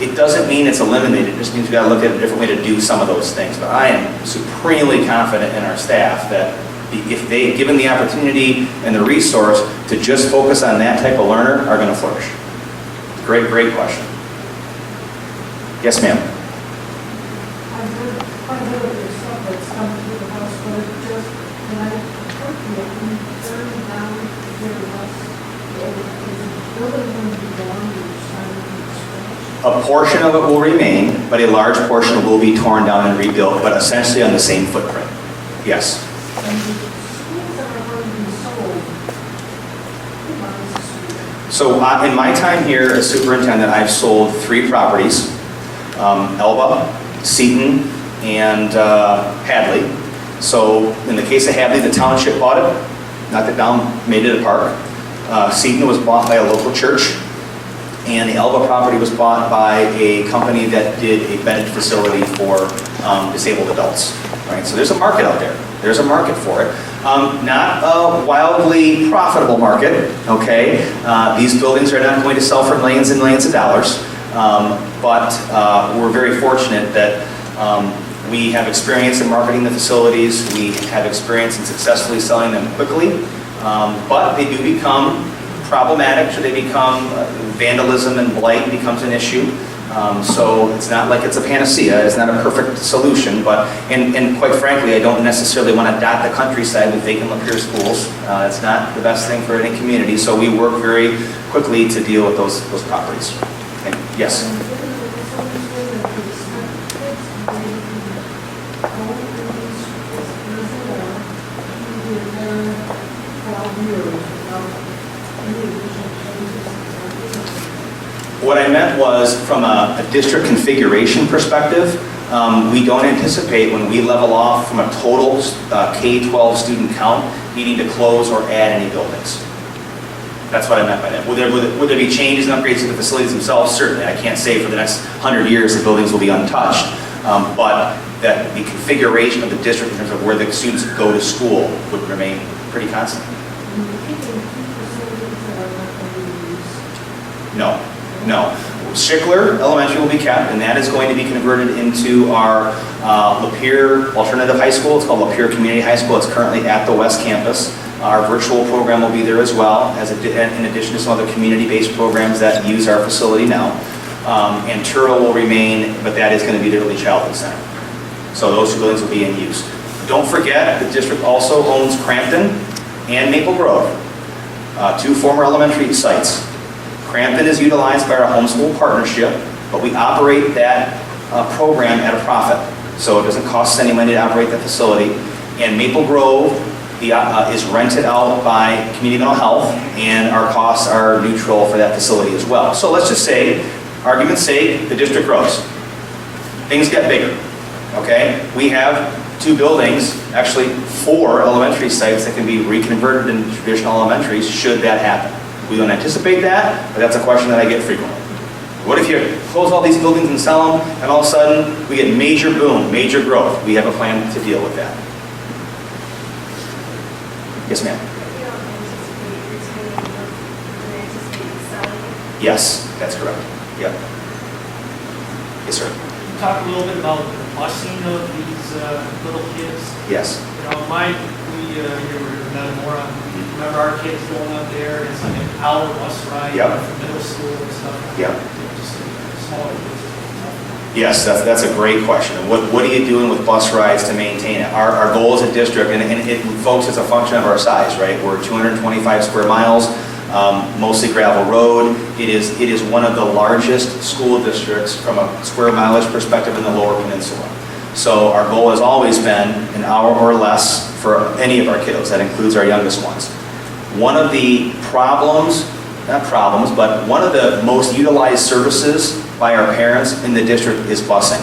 It doesn't mean it's eliminated. It just means we've got to look at a different way to do some of those things. But I am supremely confident in our staff that if they, given the opportunity and the resource to just focus on that type of learner, are going to flourish. Great question. Yes, ma'am. I've heard quite a bit of your stuff that's come through the house, but it just, when I heard you, I'm very down here with us. The building will be gone, you're starting from scratch. A portion of it will remain, but a large portion will be torn down and rebuilt, but essentially on the same footprint. Yes. And the schools that are going to be sold, who buys the school? So in my time here as superintendent, I've sold 3 properties, Elba, Seton, and Hadley. So in the case of Hadley, the township bought it, knocked it down, made it a park. Seton was bought by a local church, and the Elba property was bought by a company that did a bedded facility for disabled adults. Right? So there's a market out there. There's a market for it. Not a wildly profitable market, okay? These buildings are not going to sell for millions and millions of dollars, but we're very fortunate that we have experience in marketing the facilities. We have experience in successfully selling them quickly, but they do become problematic, so they become vandalism and blight becomes an issue. So it's not like it's a panacea, it's not a perfect solution, but, and quite frankly, I don't necessarily want to dot the countryside with vacant Lapeer schools. It's not the best thing for any community, so we work very quickly to deal with those properties. Okay. Yes? And given that it's always been that the expect kids to be able to go through these schools as they are, to be there 12 years without any additional changes, is that What I meant was, from a district configuration perspective, we don't anticipate when we level off from a total K-12 student count needing to close or add any buildings. That's what I meant by that. Would there be changes and upgrades to the facilities themselves? Certainly. I can't say for the next 100 years the buildings will be untouched, but that the configuration of the district in terms of where the students go to school would remain pretty constant. keeping 2 facilities that are not going to be used? No. Schickler Elementary will be kept, and that is going to be converted into our Lapeer Alternative High School. It's called Lapeer Community High School. It's currently at the West Campus. Our virtual program will be there as well, in addition to some other community-based programs that use our facility now. And Turtle will remain, but that is going to be the Early Childhood Center. So those 2 buildings will be in use. Don't forget, the district also owns Crampton and Maple Grove, 2 former elementary sites. Crampton is utilized by our homeschool partnership, but we operate that program at a profit. So it doesn't cost us any money to operate the facility. And Maple Grove is rented out by Community Mental Health, and our costs are neutral for that facility as well. So let's just say, argument's sake, the district grows. Things get bigger, okay? We have 2 buildings, actually 4 elementary sites that can be reconverted into traditional elementaries should that happen. We don't anticipate that, but that's a question that I get frequently. What if you close all these buildings and sell them, and all of a sudden we get major boom, major growth? We have a plan to deal with that. Yes, ma'am. You don't anticipate retaining, you anticipate selling it? Yes, that's correct. Yep. Yes, sir. Talk a little bit about the busing of these little kids. Yes. You know, we were Metamora, remember our kids going up there, it's like an hour bus ride Yep. from middle school and stuff. Yep. Just smaller kids. Yes, that's a great question. What are you doing with bus rides to maintain it? Our goal as a district, folks, it's a function of our size, right? We're 225 square miles, mostly gravel road. It is one of the largest school districts from a square mileage perspective in the Lower Peninsula. So our goal has always been an hour or less for any of our kiddos. That includes our youngest ones. One of the not problems, but one of the most utilized services by our parents in the district is busing.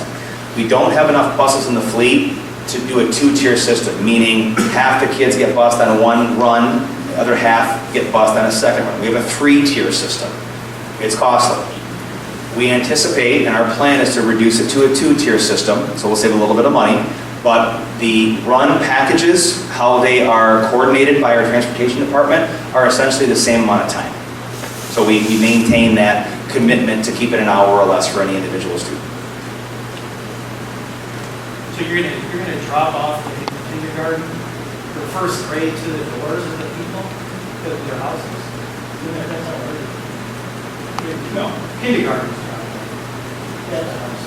We don't have enough buses in the fleet to do a 2-tier system, meaning half the kids get bused on one run, the other half get bused on a second run. We have a 3-tier system. It's costly. We anticipate, and our plan is to reduce it to a 2-tier system, so we'll save a little bit of money, but the run packages, how they are coordinated by our transportation department, are essentially the same amount of time. So we maintain that commitment to keep it an hour or less for any individual student. So you're gonna drop off in kindergarten for first grade to the doors of the people, to their houses. That's not right. No. Kindergarten. That's a house.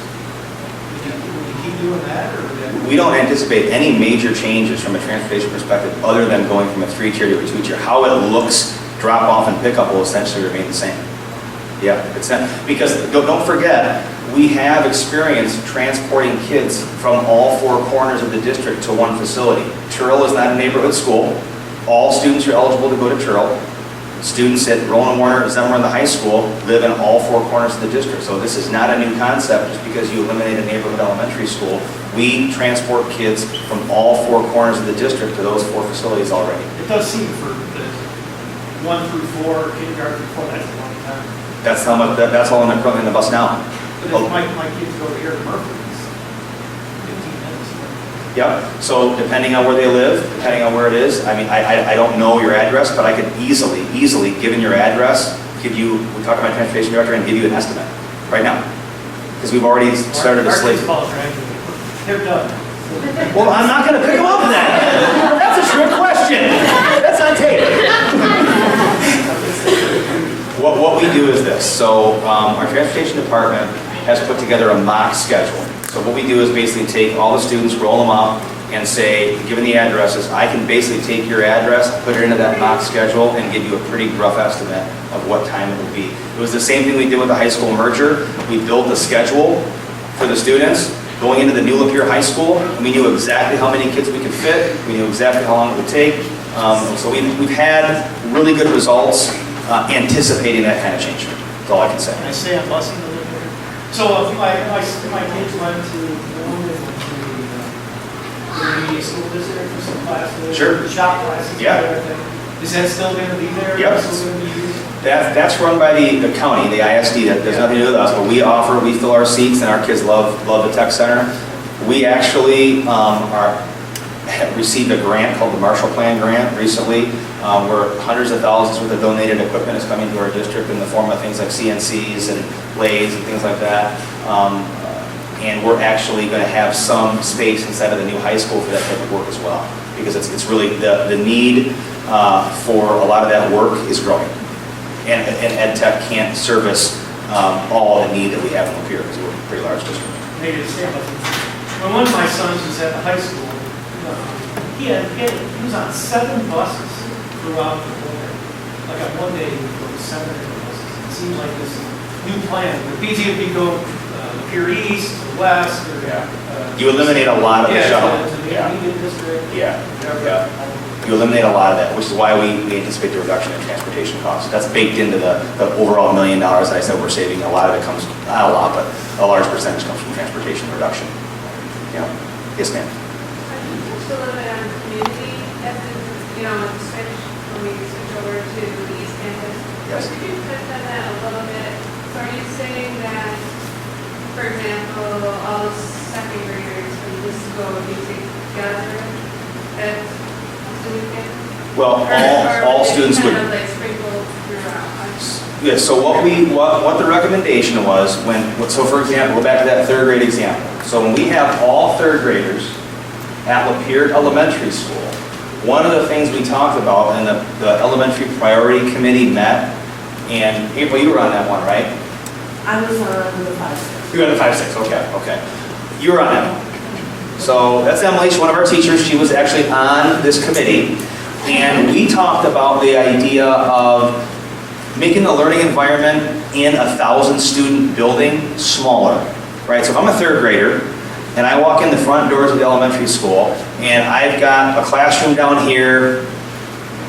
Would you keep doing that, or would that? We don't anticipate any major changes from a transportation perspective other than going from a 3-tier to a 2-tier. How it looks, drop off and pickup will essentially remain the same. Yeah, it's not, because don't forget, we have experience transporting kids from all 4 corners of the district to one facility. Churl is not a neighborhood school. All students are eligible to go to Churl. Students at Roland Warner, Zemmer, and the high school live in all 4 corners of the district. So this is not a new concept just because you eliminate a neighborhood elementary school. We transport kids from all 4 corners of the district to those 4 facilities already. It does seem for the 1 through 4, kindergarten through 4, that's a long time. That's how much, that's all in the bus now. But if my kids go here to Murphy, it's 15 minutes. Yep, so depending on where they live, depending on where it is, I mean, I don't know your address, but I could easily, given your address, we talk to my transportation director and give you an estimate right now. Because we've already started a slate. They're done. Well, I'm not gonna pick them up then. That's a trick question. That's on tape. What we do is this. So our transportation department has put together a mock schedule. So what we do is basically take all the students, roll them up, and say, given the addresses, I can basically take your address, put it into that mock schedule, and give you a pretty rough estimate of what time it will be. It was the same thing we did with the high school merger. We built a schedule for the students going into the new Lapeer High School. We knew exactly how many kids we could fit. We knew exactly how long it would take. So we've had really good results anticipating that kind of change. That's all I can say. I say I'm busing a little bit. So if my kids went to the media school district for some classes, Sure. shop classes, Yeah. everything, is that still going to be there? Yep. Still going to be used? That's run by the county, the ISD. That there's nothing to do with us, but we fill our seats, and our kids love the tech center. We actually have received a grant called the Marshall Plan Grant recently, where hundreds of thousands worth of donated equipment is coming to our district in the form of things like CNCs and lathes and things like that. And we're actually going to have some space inside of the new high school for that type of work as well, because it's really the need for a lot of that work is growing. And Ed Tech can't service all the need that we have in Lapeer, because we're a pretty large district. Maybe to say about this. When one of my sons was at the high school, he was on 7 buses throughout the winter. Like on one day, he would go to 7 different buses. It seems like this new plan. The BGFB go Lapeer East, or West, or You eliminate a lot of the shuttle. to the immediate district. Yeah. You eliminate a lot of that, which is why we anticipate the reduction in transportation costs. That's baked into the overall $1 million that I said we're saving. A lot of it comes, not a lot, but a large percentage comes from transportation reduction. Yeah. Yes, ma'am. Just a little bit on community, as in, when we switch over to the East Campus. Yes. Could you touch on that a little bit? So are you saying that, for example, all the second graders from this school would be together at student campus? Well, Or all would they students would. kind of like sprinkled throughout? Yeah, so what the recommendation was so for example, go back to that 3rd grade example. So when we have all 3rd graders at Lapeer Elementary School, one of the things we talked about, and the Elementary Priority Committee met, and April, you were on that one, right? I was on the 5. You were on the 5-6, okay. You were on that one. So that's Emily, she's one of our teachers. She was actually on this committee, and we talked about the idea of making the learning environment in a 1,000-student building smaller, right? So if I'm a 3rd grader, and I walk in the front doors of the elementary school, and I've got a classroom down here,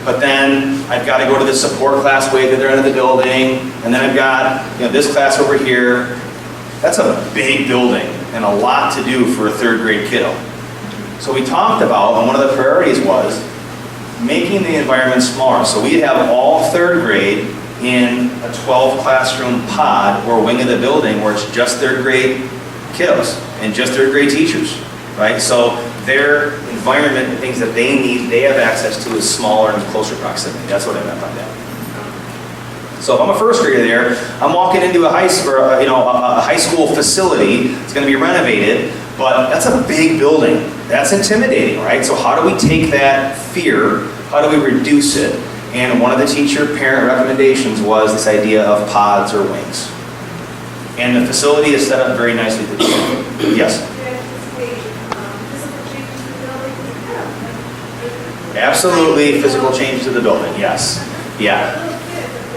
but then I've got to go to the support class way at the other end of the building, and then I've got this class over here. That's a big building, and a lot to do for a 3rd grade kiddo. So we talked about, and one of the priorities was making the environment smaller. So we'd have all 3rd grade in a 12 classroom pod or wing of the building where it's just 3rd grade kiddos and just 3rd grade teachers, right? So their environment and things that they need, they have access to is smaller and closer proximity. That's what I meant by that. So if I'm a 1st grader there, I'm walking into a high school facility. It's going to be renovated. But that's a big building. That's intimidating, right? So how do we take that fear? How do we reduce it? And one of the teacher-parent recommendations was this idea of pods or wings. And the facility is set up very nicely to do that. Yes? Absolutely, physical change to the building, yes. Yeah.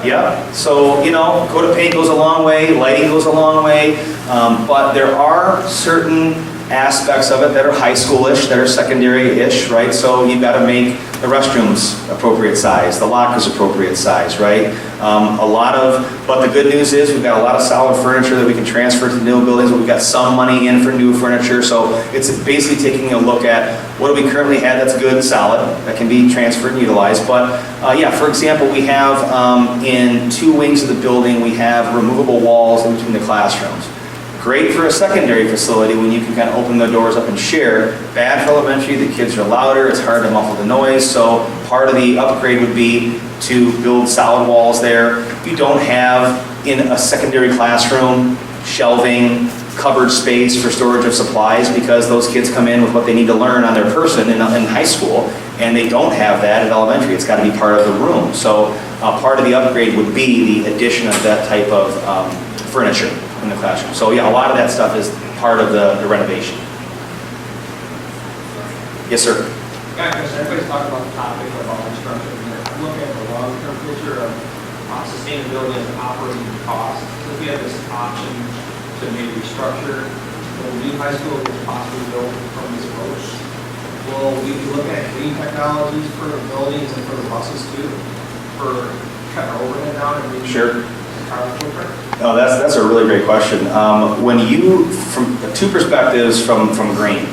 Yep, so, coat of paint goes a long way, lighting goes a long way, but there are certain aspects of it that are high schoolish, that are secondary-ish, right? So you've got to make the restrooms appropriate size, the lockers appropriate size, right? But the good news is we've got a lot of solid furniture that we can transfer to new buildings. We've got some money in for new furniture, so it's basically taking a look at what do we currently have that's good and solid, that can be transferred and utilized. But yeah, for example, we have in 2 wings of the building, we have removable walls in between the classrooms. Great for a secondary facility when you can kind of open the doors up and share. Bad for elementary, the kids are louder, it's hard to muffle the noise, so part of the upgrade would be to build solid walls there. You don't have in a secondary classroom shelving, covered space for storage of supplies because those kids come in with what they need to learn on their person in high school, and they don't have that at elementary. It's got to be part of the room. So part of the upgrade would be the addition of that type of furniture in the classroom. So yeah, a lot of that stuff is part of the renovation. Yes, sir. Yeah, because everybody's talking about the topic of all instruction. I'm looking at the long-term picture of sustainability as an operating cost. If we have this option to maybe restructure the new high school that's possibly built from this approach, will we be looking at green technologies for the buildings and for the buses too? For cutting our overhead down and maybe Sure. carbon footprint? Oh, that's a really great question. When you, from 2 perspectives from green,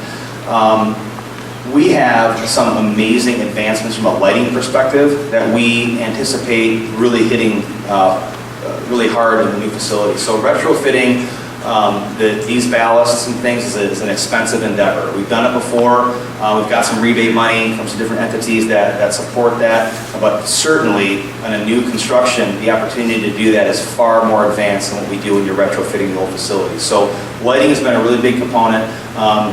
we have some amazing advancements from a lighting perspective that we anticipate really hitting really hard in the new facility. So retrofitting these ballasts and things is an expensive endeavor. We've done it before. We've got some rebate money from some different entities that support that. But certainly, on a new construction, the opportunity to do that is far more advanced than what we do when you're retrofitting the old facility. So lighting has been a really big component.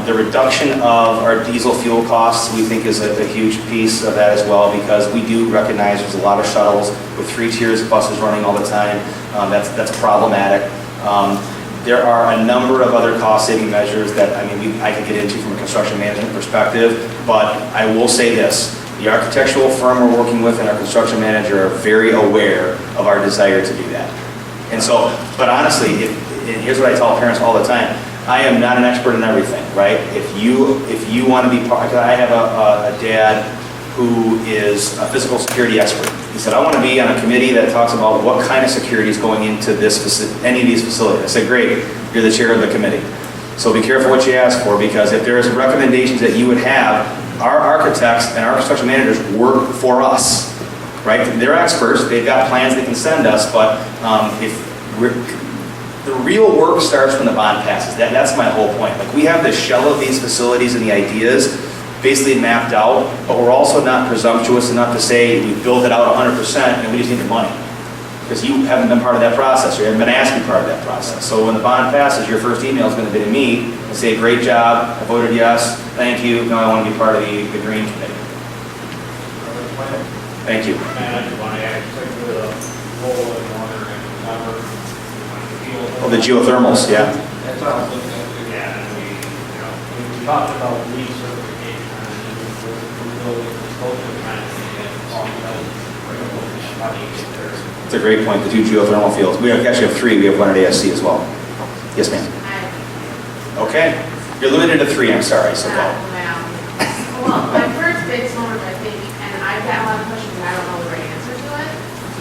The reduction of our diesel fuel costs, we think, is a huge piece of that as well, because we do recognize there's a lot of shuttles with 3 tiers of buses running all the time. That's problematic. There are a number of other cost-saving measures that I could get into from a construction management perspective, but I will say this. The architectural firm we're working with and our construction manager are very aware of our desire to do that. And so, but honestly, and here's what I tell parents all the time, I am not an expert in everything, right? If you want to be part, because I have a dad who is a physical security expert. He said, I want to be on a committee that talks about what kind of security is going into any of these facilities. I said, great, you're the chair of the committee. So be careful what you ask for, because if there's recommendations that you would have, our architects and our construction managers work for us, right? They're experts, they've got plans they can send us, but the real work starts when the bond passes. That's my whole point. Like, we have the shell of these facilities and the ideas basically mapped out, but we're also not presumptuous enough to say we built it out 100% and we just need the money. Because you haven't been part of that process, or you haven't been asked to be part of that process. So when the bond passes, your first email is going to be to me and say, great job, I voted yes, thank you, now I want to be part of the Green Committee. Thank you. And I just want to add, like the hole in water and water. Oh, the geothermals, yeah. That's what I was looking at. Yeah, and we talked about LEED certification on the building, the culture kind of thing, and all how do you get there? It's a great point, the 2 geothermal fields. We actually have 3, we have one at ASC as well. Yes, ma'am. Okay. You're limited to 3, I'm sorry, so go. Well, my first big one, I think, and I've got a lot of questions, and I don't know the right answer to it,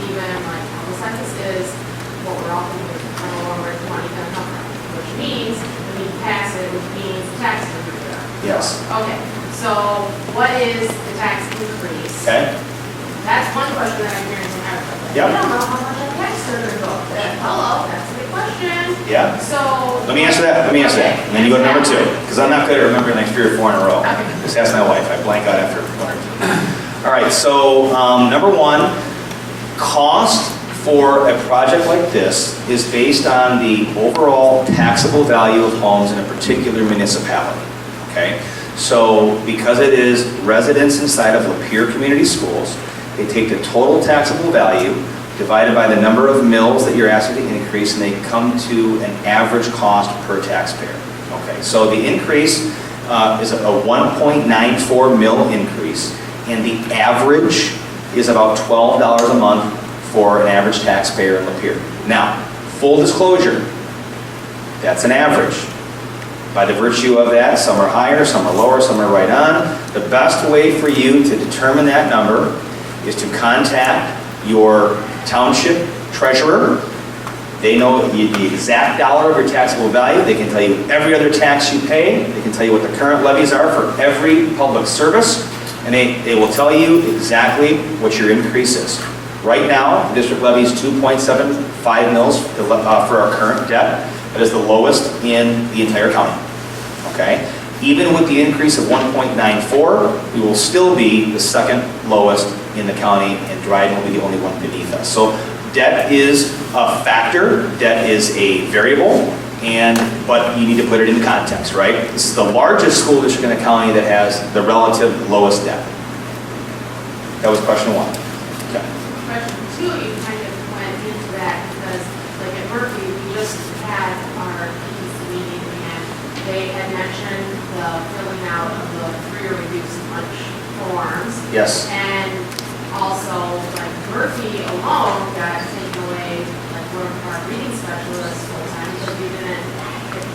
even like, how this is what we're all thinking, I don't know where the money's gonna come from, which means, when you pass it, which means taxes are gonna go up. Yes. Okay, so what is the tax increase? Okay. That's one question that I'm hearing from everybody. Yep. We don't know how much the taxes are gonna go up. Hello, that's a big question. Yeah. So. Let me answer that. And then you go to number 2, because I'm not good at remembering like 3 or 4 in a row. Okay. Just ask my wife. I blank out after 1 or 2. All right. So number 1, cost for a project like this is based on the overall taxable value of homes in a particular municipality, okay? So because it is residents inside of Lapeer Community Schools, they take the total taxable value divided by the number of mills that you're asking to increase, and they come to an average cost per taxpayer. Okay, so the increase is a 1.94 mill increase, and the average is about $12 a month for an average taxpayer in Lapeer. Now, full disclosure, that's an average. By the virtue of that, some are higher, some are lower, some are right on. The best way for you to determine that number is to contact your township treasurer. They know the exact dollar of your taxable value. They can tell you every other tax you pay. They can tell you what the current levies are for every public service. And they will tell you exactly what your increase is. Right now, the district levies 2.75 mils for our current debt. That is the lowest in the entire county. Okay? Even with the increase of 1.94, we will still be the second lowest in the county, and Dryden will be the only one beneath us. So debt is a factor, debt is a variable, but you need to put it in context, right? This is the largest school district in the county that has the relative lowest debt. That was question one. Okay. Question two, you kind of went into that because, like at Murphy, we just had our PDC meeting and they had mentioned the filling out of the free or reduced lunch forms. Yes. And also, like Murphy alone got taken away, like one of our reading specialists full time because we didn't.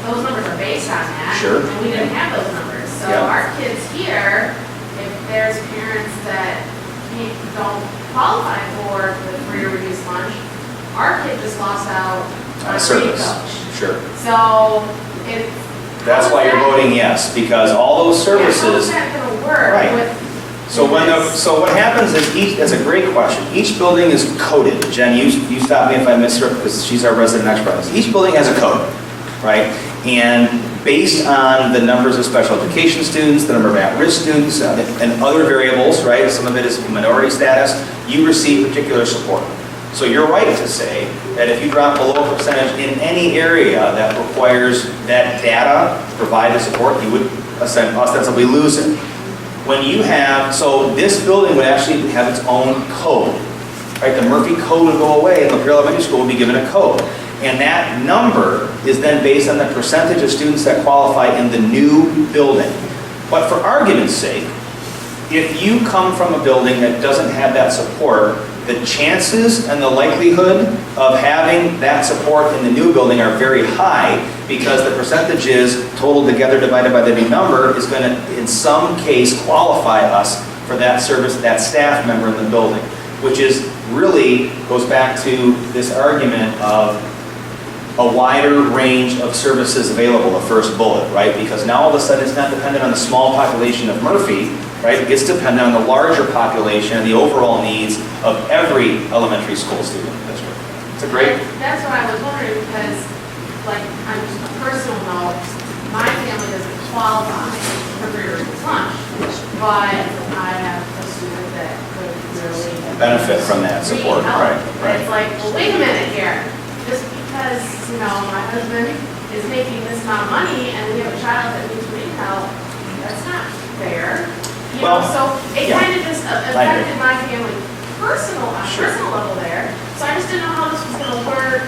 Those numbers are based on that. Sure. And we didn't have those numbers. So Yeah. our kids here, if there's parents that don't qualify for the free or reduced lunch, our kid just lost out on a free Service. coach. Sure. So it's. That's why you're voting yes, because all those Yeah, how is services. that gonna work Right. with? So what happens is that's a great question. Each building is coded. Jen, you stop me if I miss her because she's our resident expert on this. Each building has a code, right? And based on the numbers of special education students, the number of at-risk students, and other variables, right? Some of it is minority status, you receive particular support. So you're right to say that if you drop below a percentage in any area that requires that data to provide the support, you would ostensibly lose it. When you have, so this building would actually have its own code, right? The Murphy code would go away and Lapeer Elementary School would be given a code. And that number is then based on the percentage of students that qualify in the new building. But for argument's sake, if you come from a building that doesn't have that support, the chances and the likelihood of having that support in the new building are very high because the percentages totaled together divided by the new number is going to, in some case, qualify us for that service, that staff member in the building, which is really goes back to this argument of a wider range of services available, the first bullet, right? Because now all of a sudden it's not dependent on the small population of Murphy, right? It's dependent on the larger population and the overall needs of every elementary school student in the district. It's a great. That's what I was wondering because, like, on just a personal note, my family doesn't qualify for free or reduced lunch, but I have a student that could really benefit from that support, help. right? And it's like, well, wait a minute here. Just because, you know, my husband is making this amount of money and we have a child that needs reading help, that's not fair. You know, so it yeah. kind of just affected my family on a personal level there. So I just didn't know how this was going to work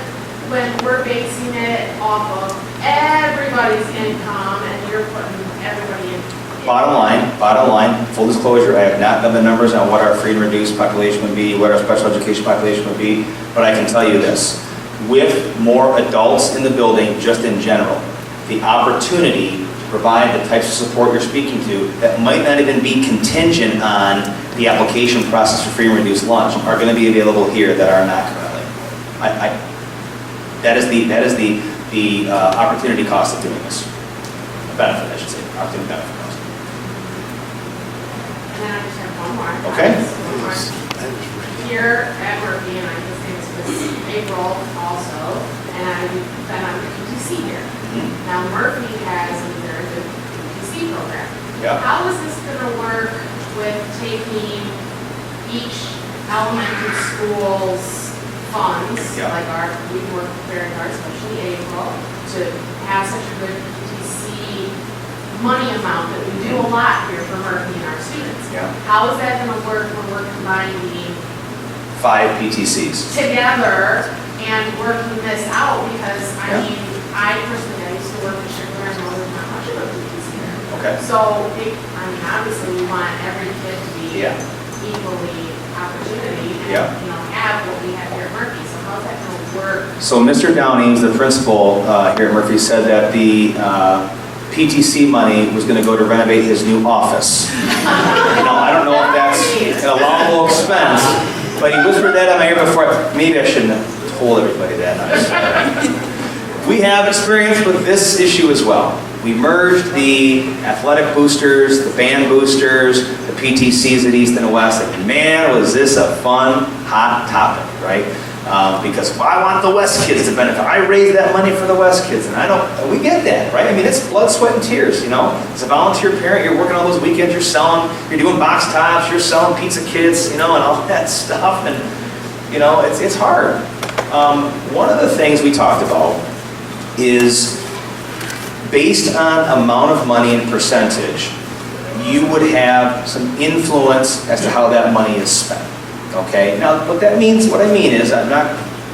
when we're basing it off of everybody's income and you're putting everybody in. Bottom line, full disclosure, I have not done the numbers on what our free and reduced population would be, what our special education population would be, but I can tell you this. With more adults in the building, just in general, the opportunity to provide the types of support you're speaking to that might not even be contingent on the application process for free and reduced lunch are going to be available here that are not currently. That is the opportunity cost of doing this. Benefit, I should say, opportunity benefit cost. And then I just have one more. Okay. One more. Here at Murphy, and I can say this was April also, and I've been on the PTC here. Now Murphy has a very good PTC program. Yeah. How is this going to work with taking each elementary school's funds, Yeah. like we work very hard, especially April, to have such a good PTC money amount that we do a lot here for Murphy and our students. Yeah. How is that gonna work when we're combining 5 PTCs. together and working this out? Because, Yeah. I mean, I personally, I used to work in Sugar, I know there's not much of a PTC there. Okay. So, obviously, we want every kid to be Yeah. equally opportunity and, Yeah. have what we have here at Murphy. So how's that gonna work? So Mr. Downings, the principal here at Murphy, said that the PTC money was going to go to renovate his new office. Now, I don't know if that's an allowable expense, but he whispered that in my ear before. Maybe I shouldn't have told everybody that. I'm sorry. We have experience with this issue as well. We merged the athletic boosters, the band boosters, the PTCs at East and West, and man, was this a fun, hot topic, right? Because I want the West kids to benefit. I raised that money for the West kids, and we get that, right? I mean, it's blood, sweat, and tears, you know? As a volunteer parent, you're working all those weekends, you're doing box tops, you're selling pizza kits, you know, and all that stuff, and, you know, it's hard. One of the things we talked about is based on amount of money and percentage, you would have some influence as to how that money is spent. Okay, now what I mean is,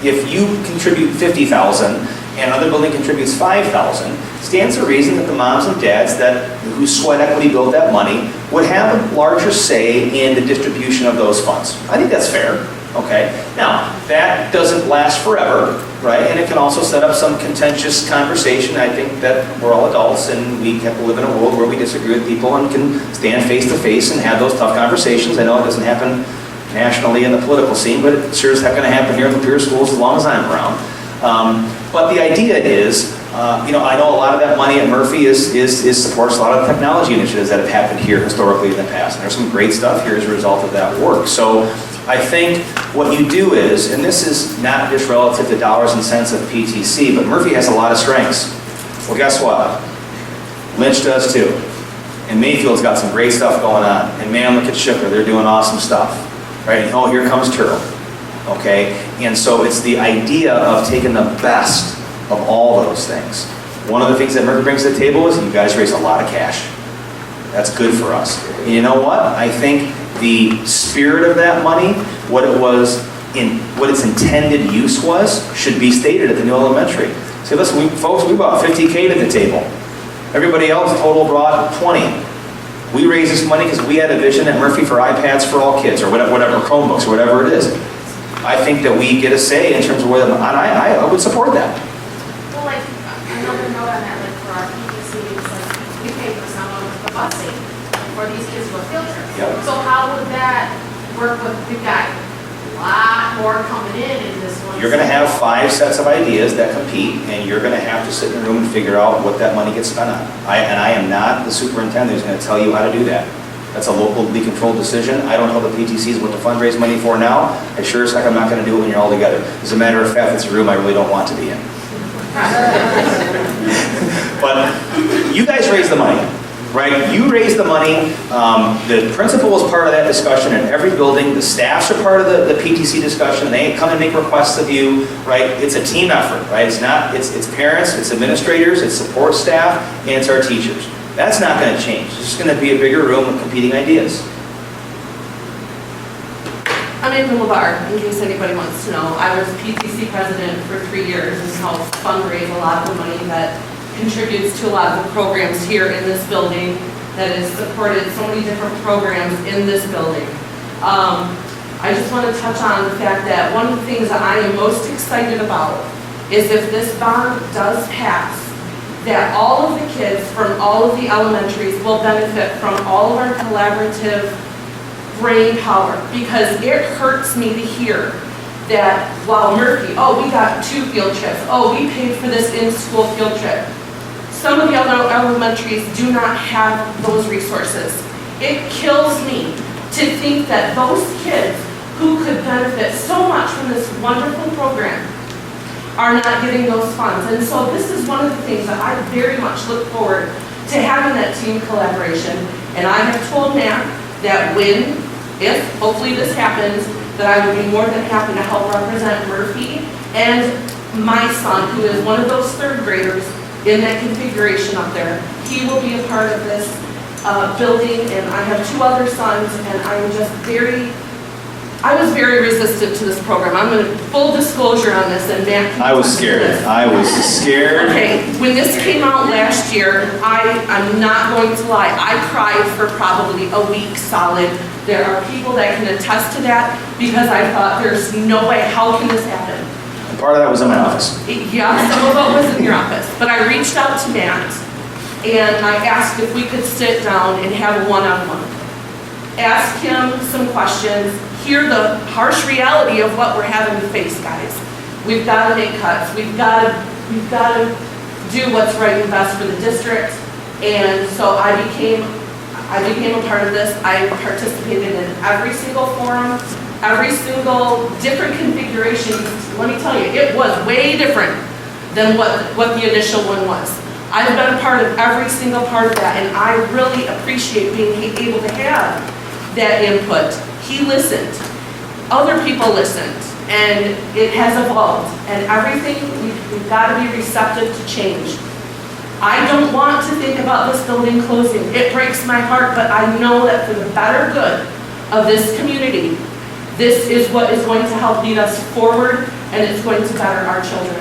if you contribute 50,000 and another building contributes 5,000, stands to reason that the moms and dads who sweat equity build that money would have a larger say in the distribution of those funds. I think that's fair. Okay, now that doesn't last forever, right? And it can also set up some contentious conversation. I think that we're all adults and we have to live in a world where we disagree with people and can stand face to face and have those tough conversations. I know it doesn't happen nationally in the political scene, but it sure is not going to happen here in the Lapeer schools as long as I'm around. But the idea is, I know a lot of that money at Murphy supports a lot of the technology initiatives that have happened here historically in the past. And there's some great stuff here as a result of that work. So I think what you do is, and this is not just relative to dollars and cents of PTC, but Murphy has a lot of strengths. Well, guess what? Lynch does too. And Mayfield's got some great stuff going on. And man, look at Shipper, they're doing awesome stuff. Right? And oh, here comes Turtle. Okay? And so it's the idea of taking the best of all those things. One of the things that Murphy brings to the table is you guys raise a lot of cash. That's good for us. And you know what? I think the spirit of that money, what its intended use was, should be stated at the new elementary. See, listen, folks, we brought $50K to the table. Everybody else total brought 20. We raised this money because we had a vision at Murphy for iPads for all kids, or whatever, Chromebooks, or whatever it is. I think that we get a say in terms of where I would support that. Well, like, another note on that, like, for our PTC, it's like, we pay for some of the busing for these kids for field trips. Yep. So how would that work with, we've got a lot more coming in this one. You're going to have 5 sets of ideas that compete, and you're going to have to sit in a room and figure out what that money gets spent on. I am not the superintendent who's going to tell you how to do that. That's a locally controlled decision. I don't tell the PTCs what to fundraise money for now. I sure as heck I'm not going to do it when you're all together. As a matter of fact, it's a room I really don't want to be in. But you guys raise the money. Right? You raise the money. The principal is part of that discussion in every building. The staffs are part of the PTC discussion. They come and make requests of you. Right? It's a team effort. Right? It's parents, it's administrators, it's support staff, and it's our teachers. That's not going to change. It's just going to be a bigger room with competing ideas. I'm Amy LeVar, in case anybody wants to know. I was PTC president for 3 years and helped fundraise a lot of the money that contributes to a lot of the programs here in this building, that has supported so many different programs in this building. I just want to touch on the fact that one of the things that I am most excited about is if this bond does pass, that all of the kids from all of the elementaries will benefit from all of our collaborative brain power, because it hurts me to hear that while Murphy, oh, we got 2 field trips, oh, we paid for this in-school field trip. Some of the other elementaries do not have those resources. It kills me to think that those kids who could benefit so much from this wonderful program are not getting those funds. And so this is one of the things that I very much look forward to having that team collaboration. And I have told Matt that if hopefully this happens, that I would be more than happy to help represent Murphy and my son, who is one of those third graders in that configuration up there. He will be a part of this building, and I have two other sons, and I was very resistant to this program. I'm going to full disclosure on this, and Matt can I was attest to scared. this. I was scared. Okay, when this came out last year, I'm not going to lie, I cried for probably a week solid. There are people that can attest to that, because I thought, there's no way, how can this happen? And part of that was in my office. Yeah, some of it was in your office, but I reached out to Matt, and I asked if we could sit down and have a one-on-one. Ask him some questions, hear the harsh reality of what we're having to face, guys. We've got to make cuts. We've got to do what's right and best for the district. And so I became a part of this. I participated in every single forum, every single different configuration. Let me tell you, it was way different than what the initial one was. I've been a part of every single part of that, and I really appreciate being able to have that input. He listened. Other people listened, and it has evolved. And everything, we've got to be receptive to change. I don't want to think about this building closing. It breaks my heart, but I know that for the better good of this community, this is what is going to help lead us forward, and it's going to better our children.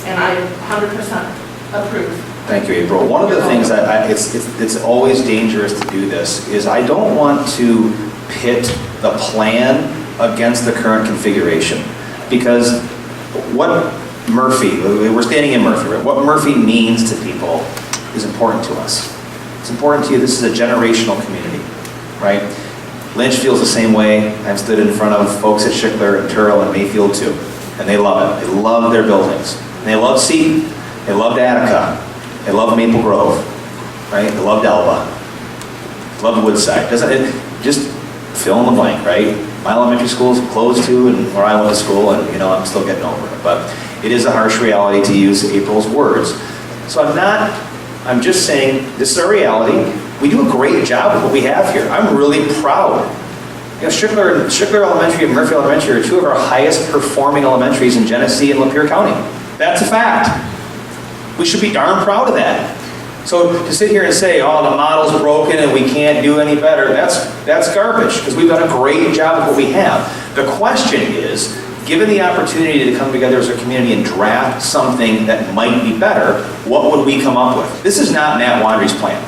And I 100% approve. Thank you, April. One of the things that it's always dangerous to do this is I don't want to pit the plan against the current configuration, because what Murphy, we're standing in Murphy, right? What Murphy means to people is important to us. It's important to you. This is a generational community, right? Lynch feels the same way. I've stood in front of folks at Schickler and Turl and Mayfield too, and they love it. They love their buildings. And they love Seton. They loved Attica. They love Maple Grove, right? They loved Elba. They loved Woodside. Doesn't it just fill in the blank, right? My elementary school's closed too, and where I went to school, and I'm still getting over it. But it is a harsh reality, to use April's words. So I'm just saying, this is our reality. We do a great job with what we have here. I'm really proud. Schickler Elementary and Murphy Elementary are two of our highest performing elementaries in Genesee and Lapeer County. That's a fact. We should be darn proud of that. So to sit here and say, oh, the model's broken and we can't do any better, that's garbage, because we've done a great job of what we have. The question is, given the opportunity to come together as a community and draft something that might be better, what would we come up with? This is not Matt Wandry's plan.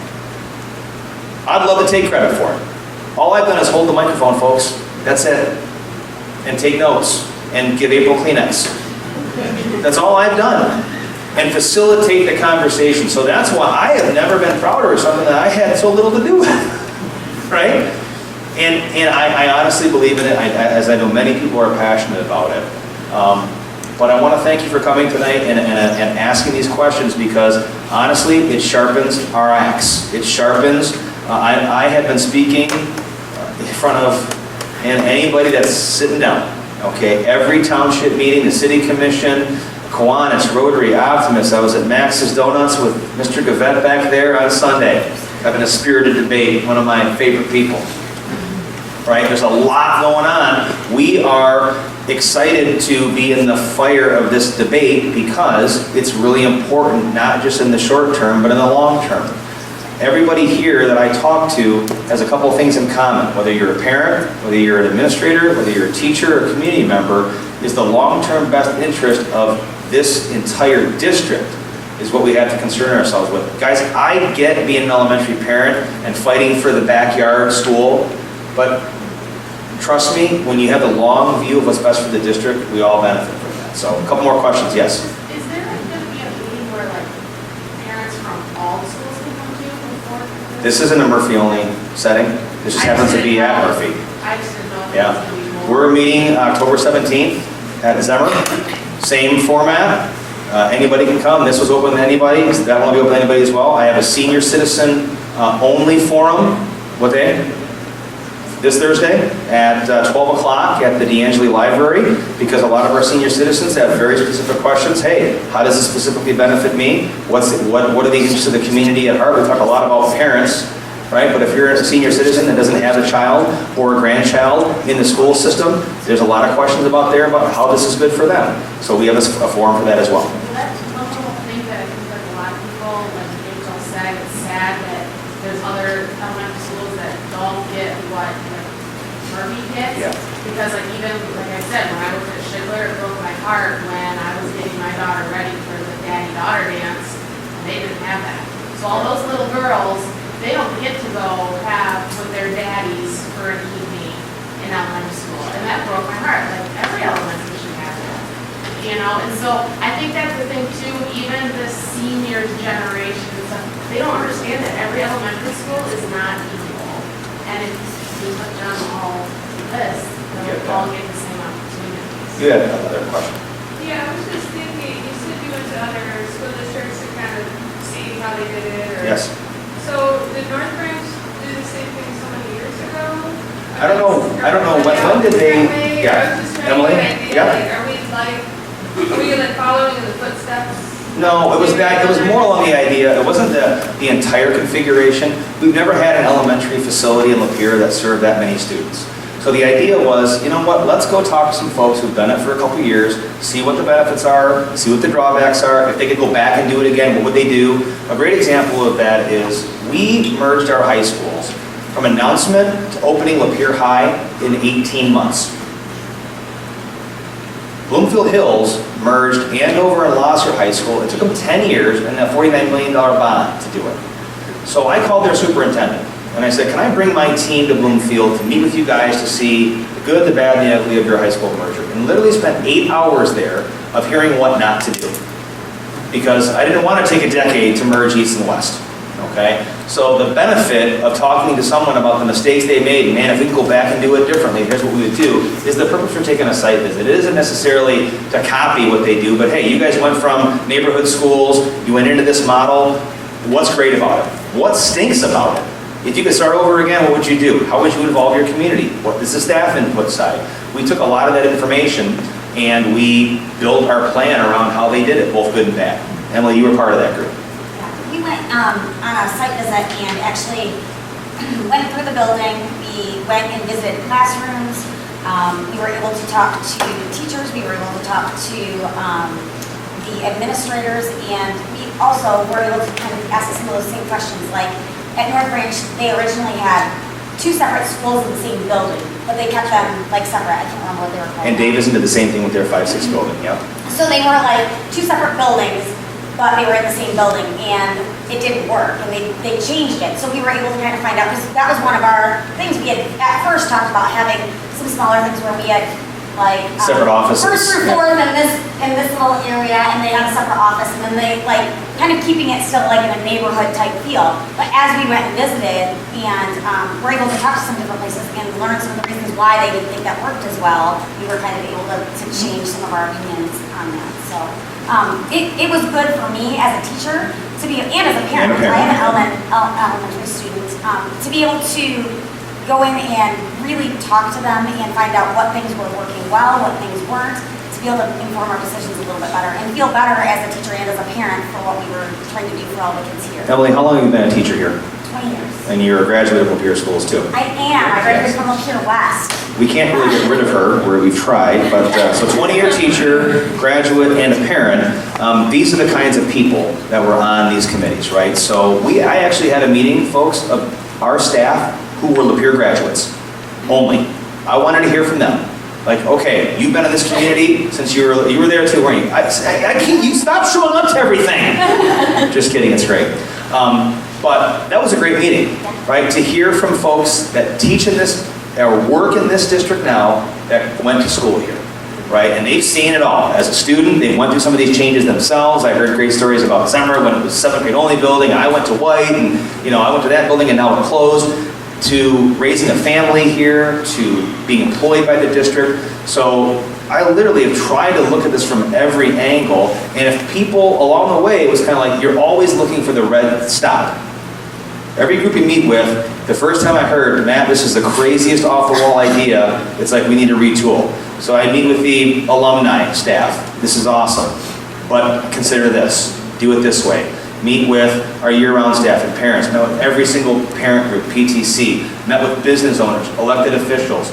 I'd love to take credit for it. All I've done is hold the microphone, folks. That's it. And take notes and give April Kleenex. That's all I've done. And facilitate the conversation. So that's why I have never been prouder of something that I had so little to do with, right? And I honestly believe in it, as I know many people are passionate about it. But I want to thank you for coming tonight and asking these questions, because honestly, it sharpens our axe. It sharpens. I have been speaking in front of anybody that's sitting down, okay? Every township meeting, the city commission, Kiwanis, Rotary, Optimist. I was at Max's Donuts with Mr. Gavette back there on Sunday, having a spirited debate, one of my favorite people. Right? There's a lot going on. We are excited to be in the fire of this debate, because it's really important, not just in the short term, but in the long term. Everybody here that I talk to has a couple of things in common. Whether you're a parent, whether you're an administrator, whether you're a teacher or a community member, is the long-term best interest of this entire district is what we have to concern ourselves with. Guys, I get being an elementary parent and fighting for the backyard school, but trust me, when you have the long view of what's best for the district, we all benefit from that. So a couple more questions, yes? Is there going to be a meeting where parents from all the schools can come to before? This isn't a Murphy-only setting. This just happens to be at Murphy. I just didn't know if Yeah. there was going to be more. We're meeting October 17th at Zimmer. Same format. Anybody can come. This was open to anybody. That one will be open to anybody as well. I have a senior citizen only forum. What day? This Thursday at 12 o'clock at the D'Angeli Library, because a lot of our senior citizens have very specific questions. Hey, how does this specifically benefit me? What are the interests of the community at heart? We talk a lot about parents right? But if you're a senior citizen that doesn't have a child or a grandchild in the school system, there's a lot of questions about there about how this is good for them. So we have a forum for that as well. That's one little thing that I think like a lot of people, like Rachel said, it's sad that there's other elementary schools that don't get what like Murphy gets. Yeah. Because like even, like I said, when I was at Schindler, it broke my heart when I was getting my daughter ready for the daddy-daughter dance, and they didn't have that. So all those little girls, they don't get to go have with their daddies for an evening in elementary school. And that broke my heart. Like every elementary should have that. You know, and so I think that's the thing too, even the senior generation and stuff, they don't understand that every elementary school is not equal. And it's, we put them all to this, they'll all get the same opportunities. You had another question. Yeah, I was just thinking, you said you went to other school districts to kind of see how they did it, or? Yes. So did North Branch do the same thing so many years ago? I don't know. When did they? Yeah. I was just trying Emily? to get an idea, Yeah. like, are we like following in the footsteps? No, it was that, it was more along the idea, it wasn't the entire configuration. We've never had an elementary facility in Lapeer that served that many students. So the idea was, you know what, let's go talk to some folks who've done it for a couple years, see what the benefits are, see what the drawbacks are. If they could go back and do it again, what would they do? A great example of that is we merged our high schools from announcement to opening Lapeer High in 18 months. Bloomfield Hills merged Andover and Losser High School. It took them 10 years and a $49 million bond to do it. So I called their superintendent and I said, can I bring my team to Bloomfield to meet with you guys to see the good, the bad, and the ugly of your high school merger? And literally spent 8 hours there of hearing what not to do. Because I didn't want to take a decade to merge East and West. Okay? So the benefit of talking to someone about the mistakes they made, man, if we could go back and do it differently, here's what we would do, is the purpose for taking a site visit. It isn't necessarily to copy what they do, but hey, you guys went from neighborhood schools, you went into this model, what's great about it? What stinks about it? If you could start over again, what would you do? How would you involve your community? What is the staff input side? We took a lot of that information and we built our plan around how they did it, both good and bad. Emily, you were part of that group. We went on a site visit and actually went through the building. We went and visited classrooms. We were able to talk to teachers. We were able to talk to the administrators, and we also were able to kind of ask some of those same questions. Like at North Branch, they originally had 2 separate schools in the same building, but they kept them like separate. I can't remember what they were called. And Davidson did the same thing with their 5-6 building, yeah. So they were like 2 separate buildings, but they were in the same building, and it didn't work, and they changed it. So we were able to kind of find out, because that was one of our things. We had at first talked about having some smaller things where we had like separate offices. First through fourth in this little area, and they had a separate office, and then they like kind of keeping it still like in a neighborhood type feel. But as we went and visited, and were able to talk to some different places and learn some of the reasons why they didn't think that worked as well, we were kind of able to change some of our opinions on that. So. It was good for me as a teacher to be, and as a parent, because I have an elementary student, to be able to go in and really talk to them and find out what things were working well, what things weren't, to be able to inform our decisions a little bit better and feel better as a teacher and as a parent for what we were trying to do for all the kids here. Emily, how long have you been a teacher here? 20 years. And you're a graduate of Lapeer Schools too? I am. I graduated from Lapeer West. We can't really get rid of her, where we've tried, but so 20-year teacher, graduate, and a parent. These are the kinds of people that were on these committees, right? So I actually had a meeting, folks, of our staff who were Lapeer graduates only. I wanted to hear from them. Like, okay, you've been in this community since you were there too, weren't you? I can't, you stop showing up to everything. Just kidding, it's great. But that was a great meeting, right? To hear from folks that teach in this, or work in this district now, that went to school here, right? And they've seen it all. As a student, they went through some of these changes themselves. I heard great stories about summer when it was 7th grade only building. I went to White, and I went to that building, and now it closed. To raising a family here, to being employed by the district. So I literally have tried to look at this from every angle, and if people along the way, it was kind of like you're always looking for the red stop. Every group you meet with, the first time I heard, Matt, this is the craziest off-the-wall idea, it's like we need to retool. So I meet with the alumni staff. This is awesome, but consider this. Do it this way. meet with our year-round staff and parents, met with every single parent group, PTC, met with business owners, elected officials,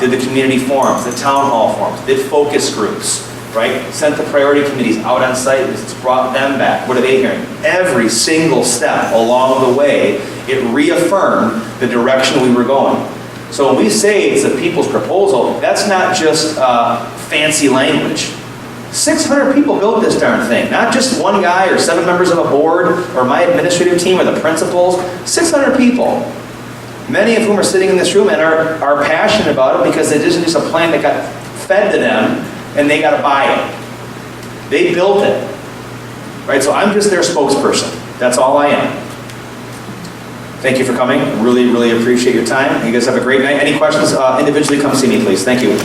did the community forums, the town hall forums, did focus groups, right? Sent the priority committees out on site visits, brought them back. What are they hearing? Every single step along the way, it reaffirmed the direction we were going. So when we say it's the people's proposal, that's not just fancy language. 600 people built this darn thing, not just one guy or 7 members of a board or my administrative team or the principals, 600 people. Many of whom are sitting in this room and are passionate about it because it isn't just a plan that got fed to them and they got to buy it. They built it, right? So I'm just their spokesperson. That's all I am. Thank you for coming. Really, really appreciate your time. You guys have a great night. Any questions, individually come see me, please. Thank you.